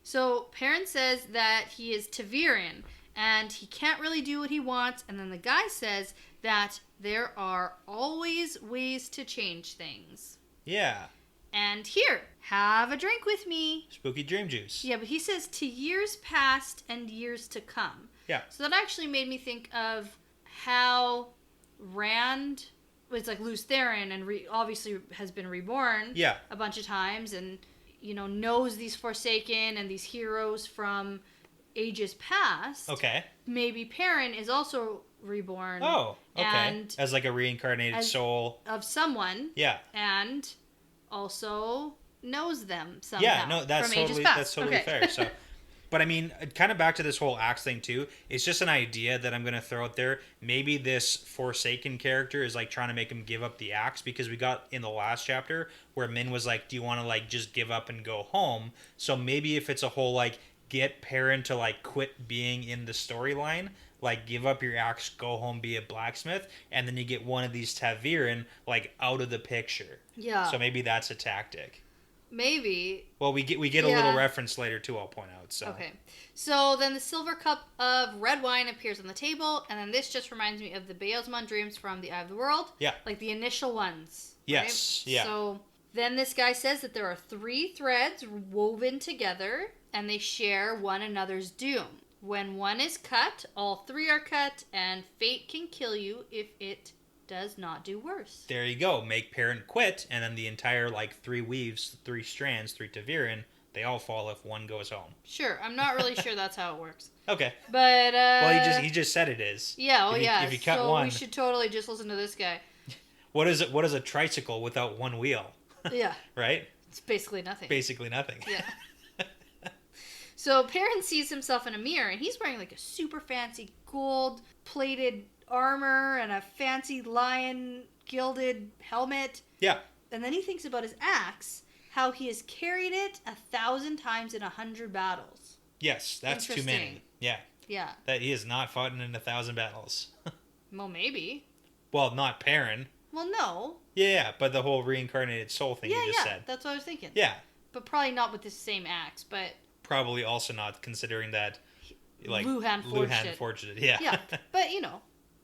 [SPEAKER 2] So
[SPEAKER 1] Perrin says that he is Taviran, and he can't really do what he wants. And then the guy says that there are always ways to change things.
[SPEAKER 2] Yeah.
[SPEAKER 1] And here, have a drink with me.
[SPEAKER 2] Spooky dream juice.
[SPEAKER 1] Yeah, but he says to years past and years to come.
[SPEAKER 2] Yeah. So
[SPEAKER 1] that actually made me think of how Rand was like Lews Therin and obviously has been reborn a bunch of times and, knows these Forsaken and these heroes from ages past.
[SPEAKER 2] Okay.
[SPEAKER 1] Maybe Perrin is also reborn.
[SPEAKER 2] Oh, okay.
[SPEAKER 1] And
[SPEAKER 2] as like a reincarnated soul.
[SPEAKER 1] Of someone.
[SPEAKER 2] Yeah.
[SPEAKER 1] And also knows them somehow.
[SPEAKER 2] Yeah, no, that's totally fair. So, but I mean, kind of back to this whole axe thing too. It's just an idea that I'm gonna throw out there. Maybe this Forsaken character is like trying to make him give up the axe because we got in the last chapter where Min was like, "Do you want to like just give up and go home?" So maybe if it's a whole like get Perrin to like quit being in the storyline. Like, give up your axe, go home, be a blacksmith, and then you get one of these Taviran, like, out of the picture.
[SPEAKER 1] Yeah.
[SPEAKER 2] So maybe that's a tactic.
[SPEAKER 1] Maybe.
[SPEAKER 2] Well, we get a little reference later, too, I'll point out. So.
[SPEAKER 1] Okay. So then the silver cup of red wine appears on the table, and then this just reminds me of the Baalzamon dreams from the Eye of the World.
[SPEAKER 2] Yeah.
[SPEAKER 1] Like, the initial ones.
[SPEAKER 2] Yes,
[SPEAKER 1] right? Yeah. So then this guy says that there are 3 threads woven together, and they share one another's doom. When one is cut, all 3 are cut, and fate can kill you if it does not do worse.
[SPEAKER 2] There you go. Make Perrin quit, and then the entire, 3 weaves, 3 strands, 3 Taviran, they all fall if one goes home.
[SPEAKER 1] Sure. I'm not really sure that's how it works.
[SPEAKER 2] Okay.
[SPEAKER 1] But,
[SPEAKER 2] well, he just said it is.
[SPEAKER 1] Yeah,
[SPEAKER 2] if you cut one.
[SPEAKER 1] We should totally just listen to this guy.
[SPEAKER 2] What is a tricycle without one wheel?
[SPEAKER 1] Yeah.
[SPEAKER 2] Right?
[SPEAKER 1] It's basically nothing.
[SPEAKER 2] Basically nothing.
[SPEAKER 1] Yeah. So Perrin sees himself in a mirror, and he's wearing like a super fancy gold-plated armor and a fancy lion gilded helmet.
[SPEAKER 2] Yeah.
[SPEAKER 1] And then he thinks about his axe, how he has carried it 1,000 times in 100 battles.
[SPEAKER 2] Yes, that's too many. Yeah.
[SPEAKER 1] Yeah.
[SPEAKER 2] That he has not fought in 1,000 battles.
[SPEAKER 1] Well, maybe.
[SPEAKER 2] Well, not Perrin.
[SPEAKER 1] Well, no.
[SPEAKER 2] Yeah, but the whole reincarnated soul thing you just said.
[SPEAKER 1] That's what I was thinking.
[SPEAKER 2] Yeah.
[SPEAKER 1] But probably not with the same axe, but...
[SPEAKER 2] Probably also not, considering that,
[SPEAKER 1] Luhan
[SPEAKER 2] forged it. Yeah.
[SPEAKER 1] Yeah, but,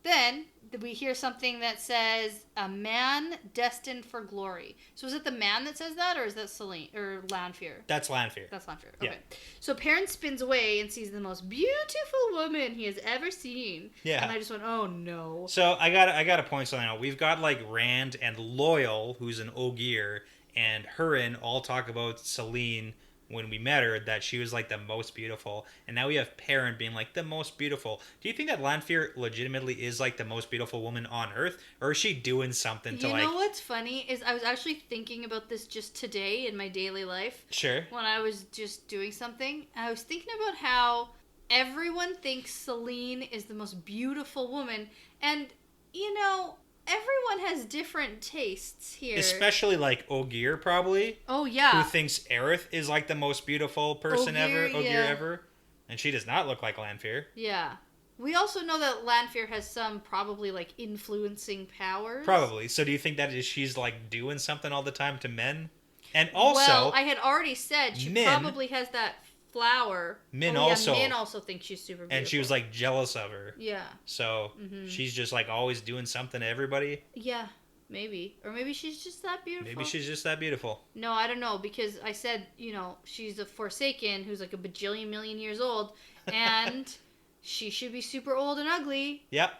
[SPEAKER 1] then we hear something that says, a man destined for glory. So is it the man that says that, or is that Selene, or Lanfear?
[SPEAKER 2] That's Lanfear.
[SPEAKER 1] Okay. Yeah. So Perrin spins away and sees the most beautiful woman he has ever seen.
[SPEAKER 2] Yeah.
[SPEAKER 1] And I just went, oh no.
[SPEAKER 2] So I gotta point something out. We've got Rand and Loyal, who's an Ogier, and Hurin all talk about Selene when we met her that she was like the most beautiful, and now we have Perrin being like the most beautiful. Do you think that Lanfear legitimately is like the most beautiful woman on Earth, or is she doing something to like?
[SPEAKER 1] You know what's funny is I was actually thinking about this just today in my daily life.
[SPEAKER 2] Sure.
[SPEAKER 1] When I was just doing something, I was thinking about how everyone thinks Celine is the most beautiful woman, and you know, everyone has different tastes here.
[SPEAKER 2] Especially like Ogier, probably.
[SPEAKER 1] Oh yeah.
[SPEAKER 2] Who thinks Aerith is like the most beautiful person ever? Ogier ever, and she does not look like Lanfear.
[SPEAKER 1] Yeah. We also know that Lanfear has some probably like influencing powers.
[SPEAKER 2] Probably. So do you think that she's like doing something all the time to men? And also,
[SPEAKER 1] well, I had already said she probably has that flower. Min also thinks she's super beautiful.
[SPEAKER 2] And she was like jealous of her.
[SPEAKER 1] Yeah.
[SPEAKER 2] So she's just like always doing something to everybody.
[SPEAKER 1] Yeah, maybe. Or maybe she's just that beautiful.
[SPEAKER 2] Maybe she's just that beautiful.
[SPEAKER 1] No, I don't know, because I said, you know, she's a Forsaken who's like a bajillion million years old, and she should be super old and ugly.
[SPEAKER 2] Yep.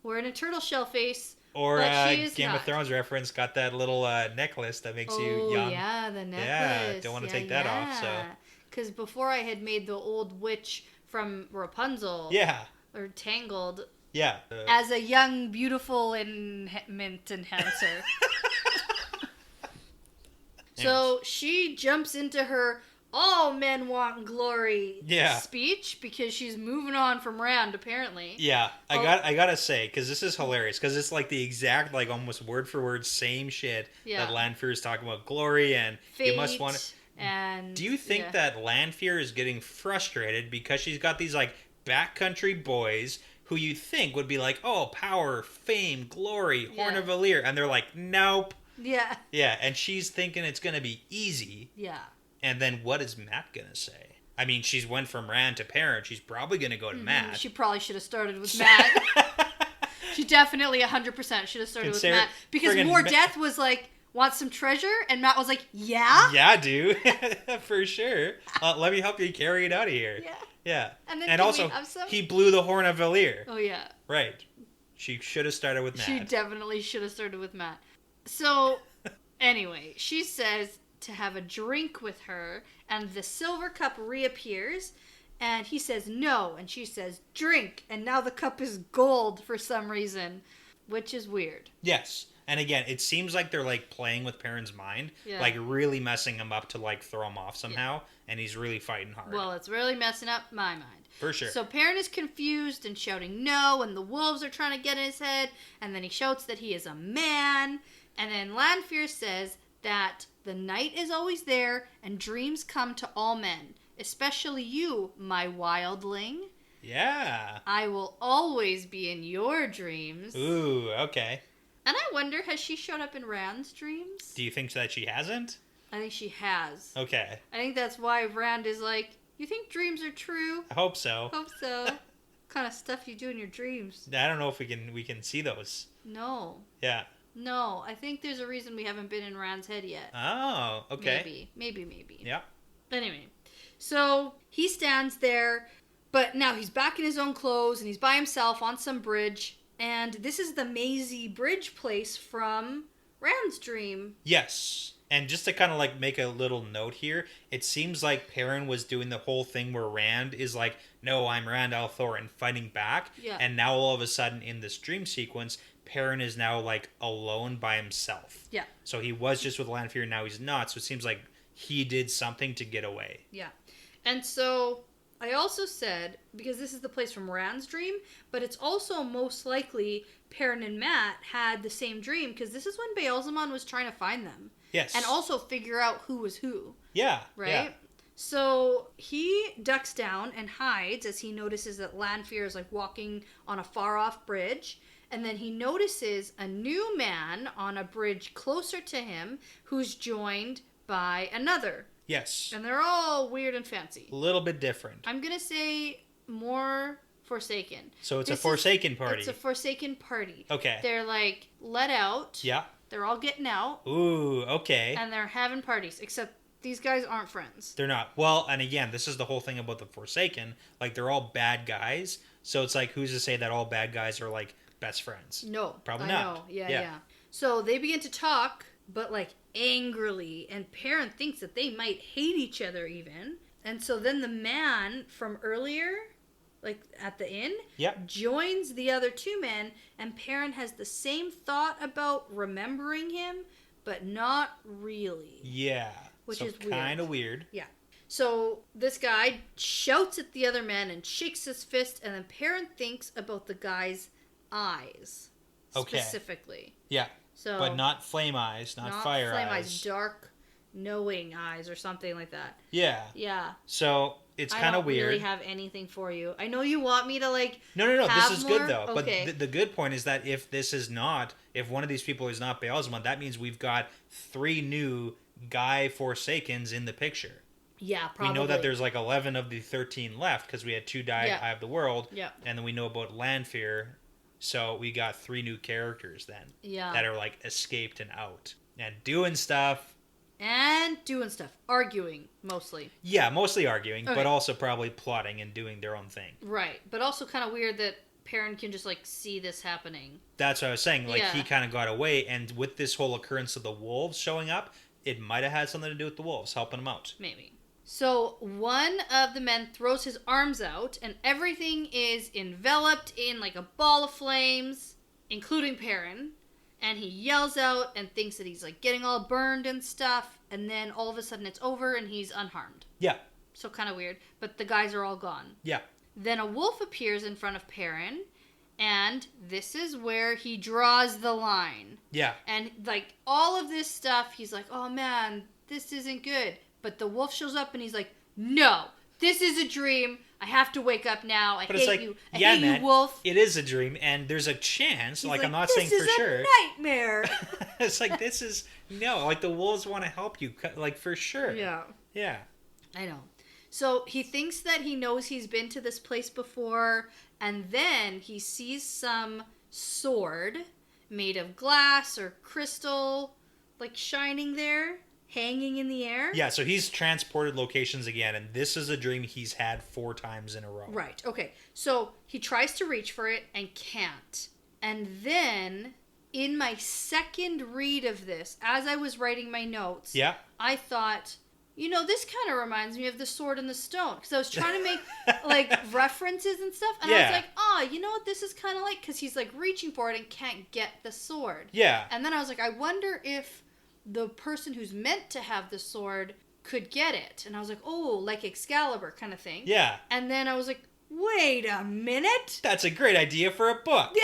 [SPEAKER 1] Wearing a turtle shell face.
[SPEAKER 2] Or Game of Thrones reference, got that little necklace that makes you young.
[SPEAKER 1] Oh, yeah, the necklace.
[SPEAKER 2] Yeah, don't want to take that off, so...
[SPEAKER 1] Because before I had made the old witch from Rapunzel.
[SPEAKER 2] Yeah.
[SPEAKER 1] Or Tangled.
[SPEAKER 2] Yeah.
[SPEAKER 1] As a young, beautiful mint enhancer. So she jumps into her all men want glory speech because she's moving on from Rand, apparently.
[SPEAKER 2] Yeah. I gotta say, because this is hilarious, because it's like the exact, like almost word for word same shit that Lanfear is talking about glory and
[SPEAKER 1] fate,
[SPEAKER 2] you must want it.
[SPEAKER 1] And
[SPEAKER 2] do you think that Lanfear is getting frustrated because she's got these like backcountry boys who you think would be like, oh, power, fame, glory, Horn of Valyr, and they're like, nope.
[SPEAKER 1] Yeah.
[SPEAKER 2] Yeah, and she's thinking it's gonna be easy.
[SPEAKER 1] Yeah.
[SPEAKER 2] And then what is Matt gonna say? I mean, she's went from Rand to Perrin. She's probably gonna go to Matt.
[SPEAKER 1] She probably should have started with Matt. She definitely 100% should have started with Matt because War Death was like, want some treasure? And Matt was like, yeah?
[SPEAKER 2] Yeah, dude. For sure. Let me help you carry it out of here.
[SPEAKER 1] Yeah.
[SPEAKER 2] Yeah.
[SPEAKER 1] And
[SPEAKER 2] also, he blew the Horn of Valyr.
[SPEAKER 1] Oh, yeah.
[SPEAKER 2] Right. She should have started with Matt.
[SPEAKER 1] She definitely should have started with Matt. So, anyway, she says to have a drink with her, and the silver cup reappears, and he says no, and she says drink, and now the cup is gold for some reason, which is weird.
[SPEAKER 2] Yes. And again, it seems like they're like playing with Perrin's mind, like really messing him up to like throw him off somehow, and he's really fighting hard.
[SPEAKER 1] Well, it's really messing up my mind.
[SPEAKER 2] For sure.
[SPEAKER 1] So Perrin is confused and shouting no, and the wolves are trying to get in his head, and then he shouts that he is a man, and then Lanfear says that the night is always there, and dreams come to all men, especially you, my wildling.
[SPEAKER 2] Yeah.
[SPEAKER 1] I will always be in your dreams.
[SPEAKER 2] Ooh, okay.
[SPEAKER 1] And I wonder, has she showed up in Rand's dreams?
[SPEAKER 2] Do you think that she hasn't?
[SPEAKER 1] I think she has.
[SPEAKER 2] Okay.
[SPEAKER 1] I think that's why Rand is like, you think dreams are true?
[SPEAKER 2] I hope so.
[SPEAKER 1] Hope so. What kind of stuff you do in your dreams?
[SPEAKER 2] I don't know if we can see those.
[SPEAKER 1] No.
[SPEAKER 2] Yeah.
[SPEAKER 1] No, I think there's a reason we haven't been in Rand's head yet.
[SPEAKER 2] Oh, okay.
[SPEAKER 1] Maybe.
[SPEAKER 2] Yeah.
[SPEAKER 1] Anyway, so he stands there, but now he's back in his own clothes, and he's by himself on some bridge. And this is the mazy bridge place from Rand's dream.
[SPEAKER 2] Yes. And just to kind of like make a little note here, it seems like Perrin was doing the whole thing where Rand is like, no, I'm Rand al'Thor, and fighting back.
[SPEAKER 1] Yeah.
[SPEAKER 2] And now all of a sudden in this dream sequence, Perrin is now like alone by himself.
[SPEAKER 1] Yeah.
[SPEAKER 2] So he was just with Lanfear, now he's not. So it seems like he did something to get away.
[SPEAKER 1] Yeah. And so I also said, because this is the place from Rand's dream, but it's also most likely Perrin and Matt had the same dream, because this is when Beelzemon was trying to find them.
[SPEAKER 2] Yes.
[SPEAKER 1] And also figure out who was who.
[SPEAKER 2] Yeah.
[SPEAKER 1] Right?
[SPEAKER 2] Yeah.
[SPEAKER 1] So he ducks down and hides as he notices that Lanfear is like walking on a far off bridge. And then he notices a new man on a bridge closer to him who's joined by another.
[SPEAKER 2] Yes.
[SPEAKER 1] And they're all weird and fancy.
[SPEAKER 2] A little bit different.
[SPEAKER 1] I'm going to say more Forsaken.
[SPEAKER 2] So it's a Forsaken party.
[SPEAKER 1] It's a Forsaken party.
[SPEAKER 2] Okay.
[SPEAKER 1] They're like let out.
[SPEAKER 2] Yeah.
[SPEAKER 1] They're all getting out.
[SPEAKER 2] Ooh, okay.
[SPEAKER 1] And they're having parties, except these guys aren't friends.
[SPEAKER 2] They're not. Well, and again, this is the whole thing about the Forsaken. Like, they're all bad guys. So it's like, who's to say that all bad guys are like best friends?
[SPEAKER 1] No.
[SPEAKER 2] Probably
[SPEAKER 1] I
[SPEAKER 2] not.
[SPEAKER 1] know. Yeah. So they begin to talk, but like angrily, and Perrin thinks that they might hate each other even. And so then the man from earlier, like at the inn, joins the other two men, and Perrin has the same thought about remembering him, but not really.
[SPEAKER 2] Yeah.
[SPEAKER 1] Which is weird.
[SPEAKER 2] Kind of weird.
[SPEAKER 1] Yeah. So this guy shouts at the other men and shakes his fist, and then Perrin thinks about the guy's eyes. Specifically.
[SPEAKER 2] Yeah.
[SPEAKER 1] So,
[SPEAKER 2] but not flame eyes, not fire eyes.
[SPEAKER 1] Dark, knowing eyes or something like that.
[SPEAKER 2] Yeah.
[SPEAKER 1] Yeah.
[SPEAKER 2] So it's kind of weird.
[SPEAKER 1] I don't really have anything for you. I know you want me to like.
[SPEAKER 2] No. This is good though.
[SPEAKER 1] Okay.
[SPEAKER 2] But the good point is that if one of these people is not Beelzebub, that means we've got 3 new Guy Forsakens in the picture.
[SPEAKER 1] Yeah, probably.
[SPEAKER 2] We know that there's like 11 of the 13 left because we had 2 die Eye of the World.
[SPEAKER 1] Yeah.
[SPEAKER 2] And then we know about Lanfear. So we got 3 new characters then.
[SPEAKER 1] Yeah.
[SPEAKER 2] That are like escaped and out. And doing stuff.
[SPEAKER 1] Arguing, mostly.
[SPEAKER 2] Yeah, mostly arguing, but also probably plotting and doing their own thing.
[SPEAKER 1] Right. But also kind of weird that Perrin can just like see this happening.
[SPEAKER 2] That's what I was saying. Like he kind of got away, and with this whole occurrence of the wolves showing up, it might have had something to do with the wolves helping him out.
[SPEAKER 1] Maybe. So one of the men throws his arms out, and everything is enveloped in like a ball of flames, including Perrin. And he yells out and thinks that he's like getting all burned and stuff. And then all of a sudden it's over and he's unharmed.
[SPEAKER 2] Yeah.
[SPEAKER 1] So kind of weird. But the guys are all gone.
[SPEAKER 2] Yeah.
[SPEAKER 1] Then a wolf appears in front of Perrin. And this is where he draws the line.
[SPEAKER 2] Yeah.
[SPEAKER 1] And like all of this stuff, he's like, oh man, this isn't good. But the wolf shows up and he's like, no, this is a dream. I have to wake up now. I hate you. I hate you, wolf.
[SPEAKER 2] It is a dream, and there's a chance. Like I'm not saying for sure.
[SPEAKER 1] This is a nightmare.
[SPEAKER 2] It's like this is like the wolves want to help you, like for sure.
[SPEAKER 1] Yeah.
[SPEAKER 2] Yeah.
[SPEAKER 1] I know. So he thinks that he knows he's been to this place before, and then he sees some sword made of glass or crystal, like shining there. Hanging in the air.
[SPEAKER 2] Yeah, so he's transported locations again, and this is a dream he's had 4 times in a row.
[SPEAKER 1] Right, okay. So he tries to reach for it and can't. And then, in my second read of this, as I was writing my notes, I thought, this kind of reminds me of the Sword and the Stone. Because I was trying to make, like, references and stuff. And I was like, you know what this is kind of like? Because he's, like, reaching for it and can't get the sword.
[SPEAKER 2] Yeah.
[SPEAKER 1] And then I was like, I wonder if the person who's meant to have the sword could get it. And I was like, oh, like Excalibur kind of thing.
[SPEAKER 2] Yeah.
[SPEAKER 1] And then I was like, wait a minute.
[SPEAKER 2] That's a great idea for a book.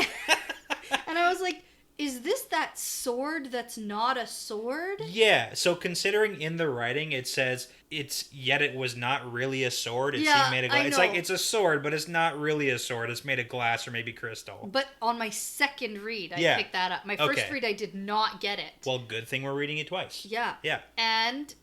[SPEAKER 1] And I was like, is this that sword that's not a sword?
[SPEAKER 2] Yeah. So considering in the writing it says it was not really a sword. It's made of glass. It's like it's a sword, but it's not really a sword. It's made of glass or maybe crystal.
[SPEAKER 1] But on my second read, I picked that up. My first read, I did not get it.
[SPEAKER 2] Well, good thing we're reading it twice.
[SPEAKER 1] Yeah.
[SPEAKER 2] Yeah.
[SPEAKER 1] And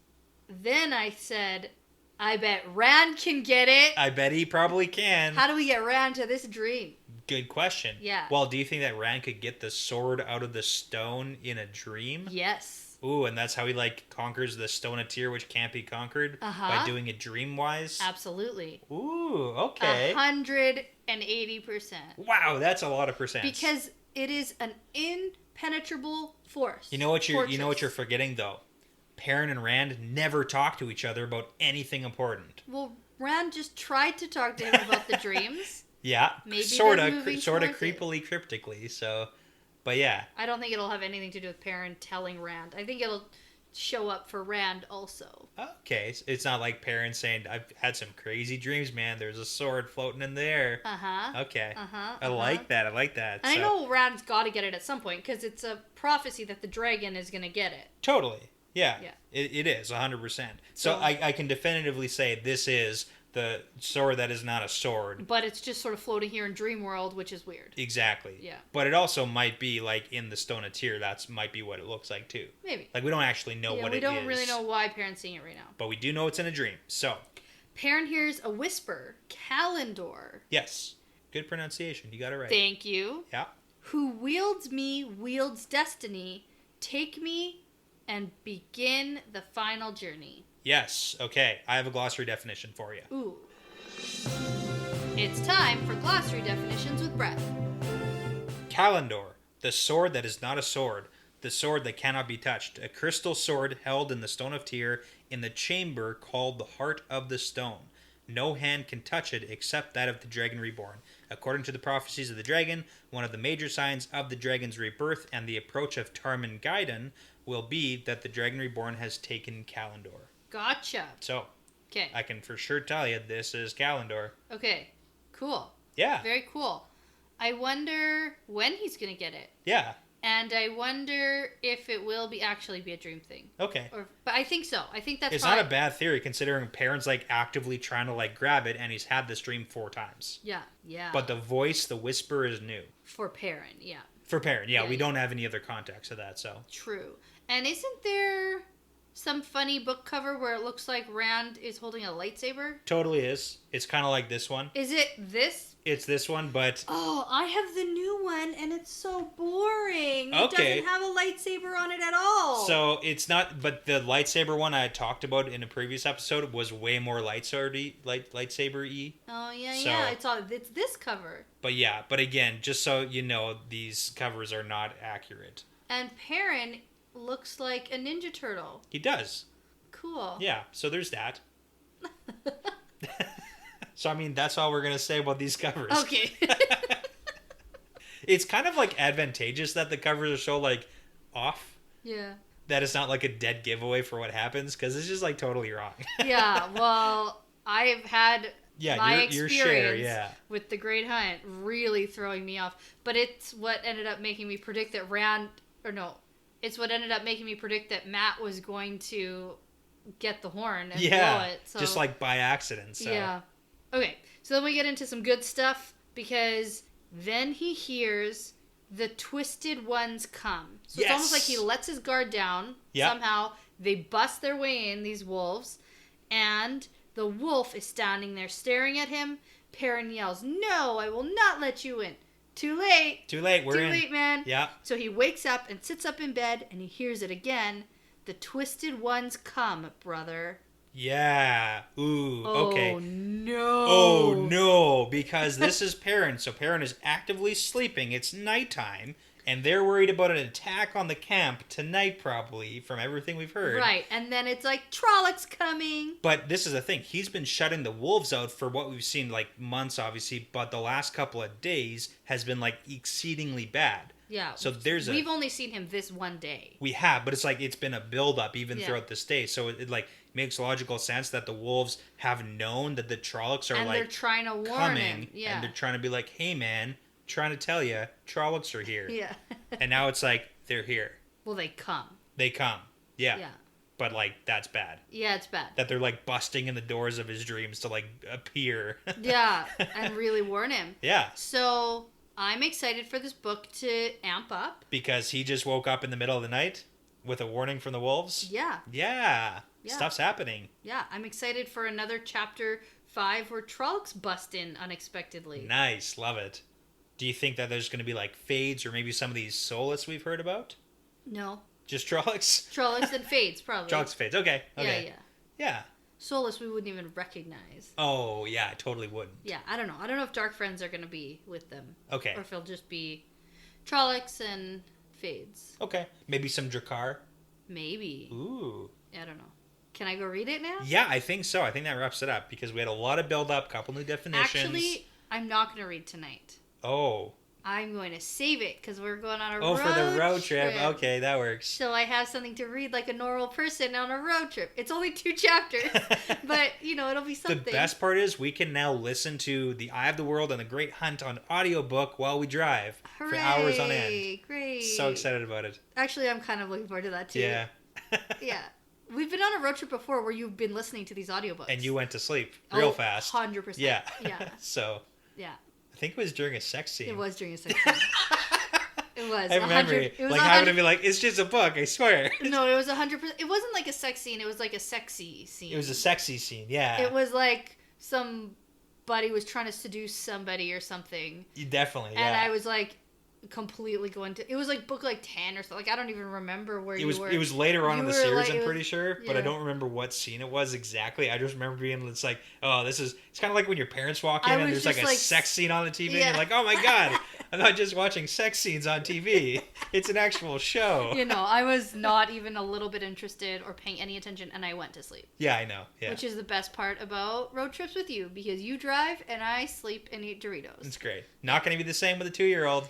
[SPEAKER 1] then I said, I bet Rand can get it.
[SPEAKER 2] I bet he probably can.
[SPEAKER 1] How do we get Rand to this dream?
[SPEAKER 2] Good question.
[SPEAKER 1] Yeah.
[SPEAKER 2] Well, do you think that Rand could get the sword out of the stone in a dream?
[SPEAKER 1] Yes.
[SPEAKER 2] Ooh, and that's how he conquers the Stone of Tyr, which can't be conquered by doing it dream-wise?
[SPEAKER 1] Absolutely.
[SPEAKER 2] Ooh, okay.
[SPEAKER 1] 180%.
[SPEAKER 2] Wow, that's a lot of percent.
[SPEAKER 1] Because it is an impenetrable force.
[SPEAKER 2] You know what you're forgetting though? Perrin and Rand never talk to each other about anything important.
[SPEAKER 1] Well, Rand just tried to talk to him about the dreams.
[SPEAKER 2] Yeah,
[SPEAKER 1] maybe
[SPEAKER 2] sort of creepily, cryptically. So, but yeah,
[SPEAKER 1] I don't think it'll have anything to do with Perrin telling Rand. I think it'll show up for Rand also.
[SPEAKER 2] Okay, it's not like Perrin saying, "I've had some crazy dreams, man. There's a sword floating in there." Okay. I like that.
[SPEAKER 1] And I know Rand's got to get it at some point because it's a prophecy that the dragon is going to get it.
[SPEAKER 2] Totally. Yeah. It is 100%. So I can definitively say this is the sword that is not a sword.
[SPEAKER 1] But it's just sort of floating here in Dream World, which is weird.
[SPEAKER 2] Exactly.
[SPEAKER 1] Yeah.
[SPEAKER 2] But it also might be like in the Stone of Tyr. That might be what it looks like too.
[SPEAKER 1] Maybe.
[SPEAKER 2] Like we don't actually know what it is.
[SPEAKER 1] We don't really know why Perrin's seeing it right now.
[SPEAKER 2] But we do know it's in a dream. So.
[SPEAKER 1] Perrin hears a whisper. Kalendor.
[SPEAKER 2] Yes. Good pronunciation. You got it right.
[SPEAKER 1] Thank you.
[SPEAKER 2] Yeah.
[SPEAKER 1] Who wields me wields destiny. Take me and begin the final journey.
[SPEAKER 2] Yes. Okay. I have a glossary definition for you.
[SPEAKER 1] Ooh. It's time for glossary definitions with Brett.
[SPEAKER 2] Kalendor, the sword that is not a sword. the sword that cannot be touched, a crystal sword held in the Stone of Tyr in the chamber called the Heart of the Stone. No hand can touch it except that of the Dragon Reborn. According to the prophecies of the dragon, one of the major signs of the dragon's rebirth and the approach of Tarmangaydan will be that the Dragon Reborn has taken Kalendor.
[SPEAKER 1] Gotcha.
[SPEAKER 2] So,
[SPEAKER 1] Okay.
[SPEAKER 2] I can for sure tell you this is Kalendor.
[SPEAKER 1] Okay. Cool.
[SPEAKER 2] Yeah.
[SPEAKER 1] Very cool. I wonder when he's going to get it.
[SPEAKER 2] Yeah.
[SPEAKER 1] And I wonder if it will actually be a dream thing.
[SPEAKER 2] Okay.
[SPEAKER 1] But I think so. I think that's
[SPEAKER 2] It's
[SPEAKER 1] probably...
[SPEAKER 2] not a bad theory considering Perrin's like actively trying to like grab it and he's had this dream 4 times.
[SPEAKER 1] Yeah. Yeah.
[SPEAKER 2] But the voice, the whisper is new.
[SPEAKER 1] For Perrin, yeah.
[SPEAKER 2] For Perrin, yeah.
[SPEAKER 1] Yeah,
[SPEAKER 2] We
[SPEAKER 1] yeah.
[SPEAKER 2] don't have any other context of that, so.
[SPEAKER 1] True. And isn't there some funny book cover where it looks like Rand is holding a lightsaber?
[SPEAKER 2] Totally is. It's kind of like this one.
[SPEAKER 1] Is it this?
[SPEAKER 2] It's this one, but...
[SPEAKER 1] Oh, I have the new one, and it's so boring. It
[SPEAKER 2] Okay.
[SPEAKER 1] doesn't have a lightsaber on it at all.
[SPEAKER 2] So, it's not... But the lightsaber one I had talked about in a previous episode was way more lightsaber-y.
[SPEAKER 1] Oh, yeah,
[SPEAKER 2] So-
[SPEAKER 1] yeah. It's this cover.
[SPEAKER 2] But yeah, but again, just so you know, these covers are not accurate.
[SPEAKER 1] And Perrin looks like a Ninja Turtle.
[SPEAKER 2] He does.
[SPEAKER 1] Cool.
[SPEAKER 2] Yeah, so there's that. So, I mean, that's all we're going to say about these covers.
[SPEAKER 1] Okay.
[SPEAKER 2] It's kind of, like, advantageous that the covers are so, like, off.
[SPEAKER 1] Yeah.
[SPEAKER 2] That it's not, like, a dead giveaway for what happens, because it's just, like, totally wrong.
[SPEAKER 1] Yeah, well, I've had my
[SPEAKER 2] your
[SPEAKER 1] experience
[SPEAKER 2] share, yeah.
[SPEAKER 1] with The Great Hunt really throwing me off. But it's what ended up making me predict that it's what ended up making me predict that Matt was going to get the horn and blow it. So,
[SPEAKER 2] just, like, by accident, so.
[SPEAKER 1] yeah. Okay, so then we get into some good stuff, because then he hears the Twisted Ones come. So it's almost like he lets his guard down.
[SPEAKER 2] Yep.
[SPEAKER 1] Somehow they bust their way in, these wolves, and the wolf is standing there staring at him. Perrin yells, "No, I will not let you in." Too late.
[SPEAKER 2] Too late, we're in.
[SPEAKER 1] Too late, man.
[SPEAKER 2] Yeah.
[SPEAKER 1] So he wakes up and sits up in bed, and he hears it again. The Twisted Ones come, brother.
[SPEAKER 2] Yeah. Ooh, okay.
[SPEAKER 1] Oh, no.
[SPEAKER 2] Oh, no, because this is Perrin. So Perrin is actively sleeping. It's nighttime, and they're worried about an attack on the camp tonight, probably, from everything we've heard.
[SPEAKER 1] Right, and then it's like, Trollocs coming.
[SPEAKER 2] But this is the thing. He's been shutting the wolves out for what we've seen, like, months, obviously, but the last couple of days has been, like, exceedingly bad.
[SPEAKER 1] Yeah.
[SPEAKER 2] So
[SPEAKER 1] We've only seen him this one day.
[SPEAKER 2] We have, but it's like it's been a build-up even
[SPEAKER 1] Yeah.
[SPEAKER 2] throughout this day. So it like makes logical sense that the wolves have known that the Trollocs are
[SPEAKER 1] And
[SPEAKER 2] like
[SPEAKER 1] they're trying to warn
[SPEAKER 2] coming,
[SPEAKER 1] him. Yeah.
[SPEAKER 2] and they're trying to be like, "Hey, man, trying to tell you, Trollocs are here."
[SPEAKER 1] Yeah.
[SPEAKER 2] And now it's like they're here.
[SPEAKER 1] Well, they come.
[SPEAKER 2] They come. Yeah.
[SPEAKER 1] Yeah.
[SPEAKER 2] But like that's bad.
[SPEAKER 1] Yeah, it's bad.
[SPEAKER 2] That they're like busting in the doors of his dreams to like appear.
[SPEAKER 1] Yeah, and really warn him.
[SPEAKER 2] Yeah.
[SPEAKER 1] So I'm excited for this book to amp up.
[SPEAKER 2] Because he just woke up in the middle of the night with a warning from the wolves.
[SPEAKER 1] Yeah.
[SPEAKER 2] Yeah.
[SPEAKER 1] Yeah.
[SPEAKER 2] Stuff's happening.
[SPEAKER 1] Yeah, I'm excited for another chapter 5 where Trollocs bust in unexpectedly.
[SPEAKER 2] Nice. Love it. Do you think that there's going to be like fades or maybe some of these Soulless we've heard about?
[SPEAKER 1] No.
[SPEAKER 2] Just Trollocs?
[SPEAKER 1] Trollocs and fades, probably.
[SPEAKER 2] Trollocs fades. Okay. Okay.
[SPEAKER 1] Yeah.
[SPEAKER 2] Yeah.
[SPEAKER 1] Soulless we wouldn't even recognize.
[SPEAKER 2] Oh, yeah. I totally wouldn't.
[SPEAKER 1] Yeah, I don't know. I don't know if Dark Friends are going to be with them.
[SPEAKER 2] Okay.
[SPEAKER 1] Or if it'll just be Trollocs and fades.
[SPEAKER 2] Okay. Maybe some Drakkar?
[SPEAKER 1] Maybe.
[SPEAKER 2] Ooh.
[SPEAKER 1] I don't know. Can I go read it now?
[SPEAKER 2] Yeah, I think so. I think that wraps it up because we had a lot of build up, couple new definitions.
[SPEAKER 1] Actually, I'm not going to read tonight.
[SPEAKER 2] Oh.
[SPEAKER 1] I'm going to save it because we're going on a road
[SPEAKER 2] Oh,
[SPEAKER 1] trip.
[SPEAKER 2] for the road trip. Okay, that works.
[SPEAKER 1] So I have something to read like a normal person on a road trip. It's only 2 chapters, but, it'll be something.
[SPEAKER 2] The best part is we can now listen to The Eye of the World and The Great Hunt on audiobook while we drive
[SPEAKER 1] Hooray,
[SPEAKER 2] for hours on end.
[SPEAKER 1] Great.
[SPEAKER 2] So excited about it.
[SPEAKER 1] Actually, I'm kind of looking forward to that, too.
[SPEAKER 2] Yeah.
[SPEAKER 1] Yeah. We've been on a road trip before where you've been listening to these audiobooks.
[SPEAKER 2] And you went to sleep real fast.
[SPEAKER 1] 100%.
[SPEAKER 2] Yeah.
[SPEAKER 1] Yeah.
[SPEAKER 2] So.
[SPEAKER 1] Yeah.
[SPEAKER 2] I think it was during a sex scene.
[SPEAKER 1] It was during a sex scene. It was.
[SPEAKER 2] I remember it
[SPEAKER 1] was
[SPEAKER 2] like having to be like, it's just a book, I swear.
[SPEAKER 1] No, it was 100%. It wasn't like a sex scene. It was like a sexy scene.
[SPEAKER 2] It was a sexy scene, yeah.
[SPEAKER 1] It was like somebody was trying to seduce somebody or something.
[SPEAKER 2] You definitely, yeah.
[SPEAKER 1] And I was like completely going to... It was like book like 10 or something. Like I don't even remember where you were.
[SPEAKER 2] It was later on in the series, I'm pretty sure. But I
[SPEAKER 1] yeah.
[SPEAKER 2] don't remember what scene it was exactly. I just remember being, it's like, oh, this is... It's kind of like when your parents walk in and there's like a sex scene on the TV and you're like, oh my God. I'm not just watching sex scenes on TV. It's an actual show.
[SPEAKER 1] You know, I was not even a little bit interested or paying any attention, and I went to sleep.
[SPEAKER 2] Yeah, I know. Yeah.
[SPEAKER 1] Which is the best part about road trips with you, because you drive and I sleep and eat Doritos.
[SPEAKER 2] It's great. Not going to be the same with a 2-year-old.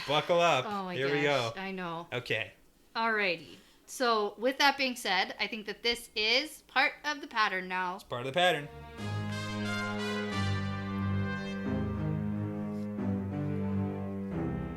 [SPEAKER 2] Buckle up.
[SPEAKER 1] Oh my
[SPEAKER 2] Here
[SPEAKER 1] gosh,
[SPEAKER 2] we go.
[SPEAKER 1] I know.
[SPEAKER 2] Okay.
[SPEAKER 1] Alrighty. So, with that being said, I think that this is part of the pattern now.
[SPEAKER 2] It's part of the pattern.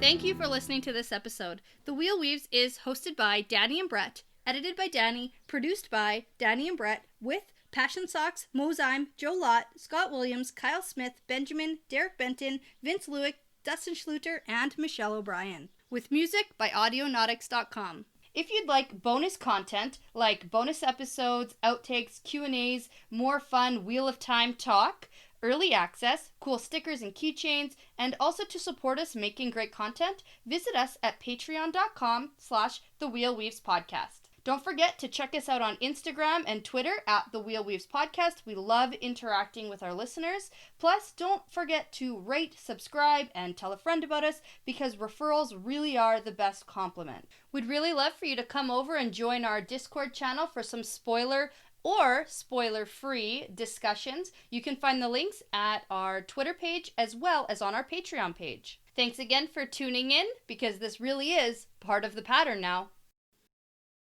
[SPEAKER 1] Thank you for listening to this episode. The Wheel Weaves is hosted by Dani and Brett, edited by Dani, produced by Dani and Brett, with Passion Socks, Mozyme, Joe Lott, Scott Williams, Kyle Smith, Benjamin, Derek Benton, Vince Lewick, Dustin Schluter, and Michelle O'Brien. With music by Audionautics.com. If you'd like bonus content, like bonus episodes, outtakes, Q&As, more fun Wheel of Time talk, early access, cool stickers and keychains, and also to support us making great content, visit us at patreon.com/thewheelweavespodcast. Don't forget to check us out on Instagram and Twitter at The Wheel Weaves Podcast. We love interacting with our listeners. Plus, don't forget to rate, subscribe, and tell a friend about us, because referrals really are the best compliment. We'd really love for you to come over and join our Discord channel for some spoiler or spoiler-free discussions. You can find the links at our Twitter page as well as on our Patreon page. Thanks again for tuning in, because this really is part of the pattern now.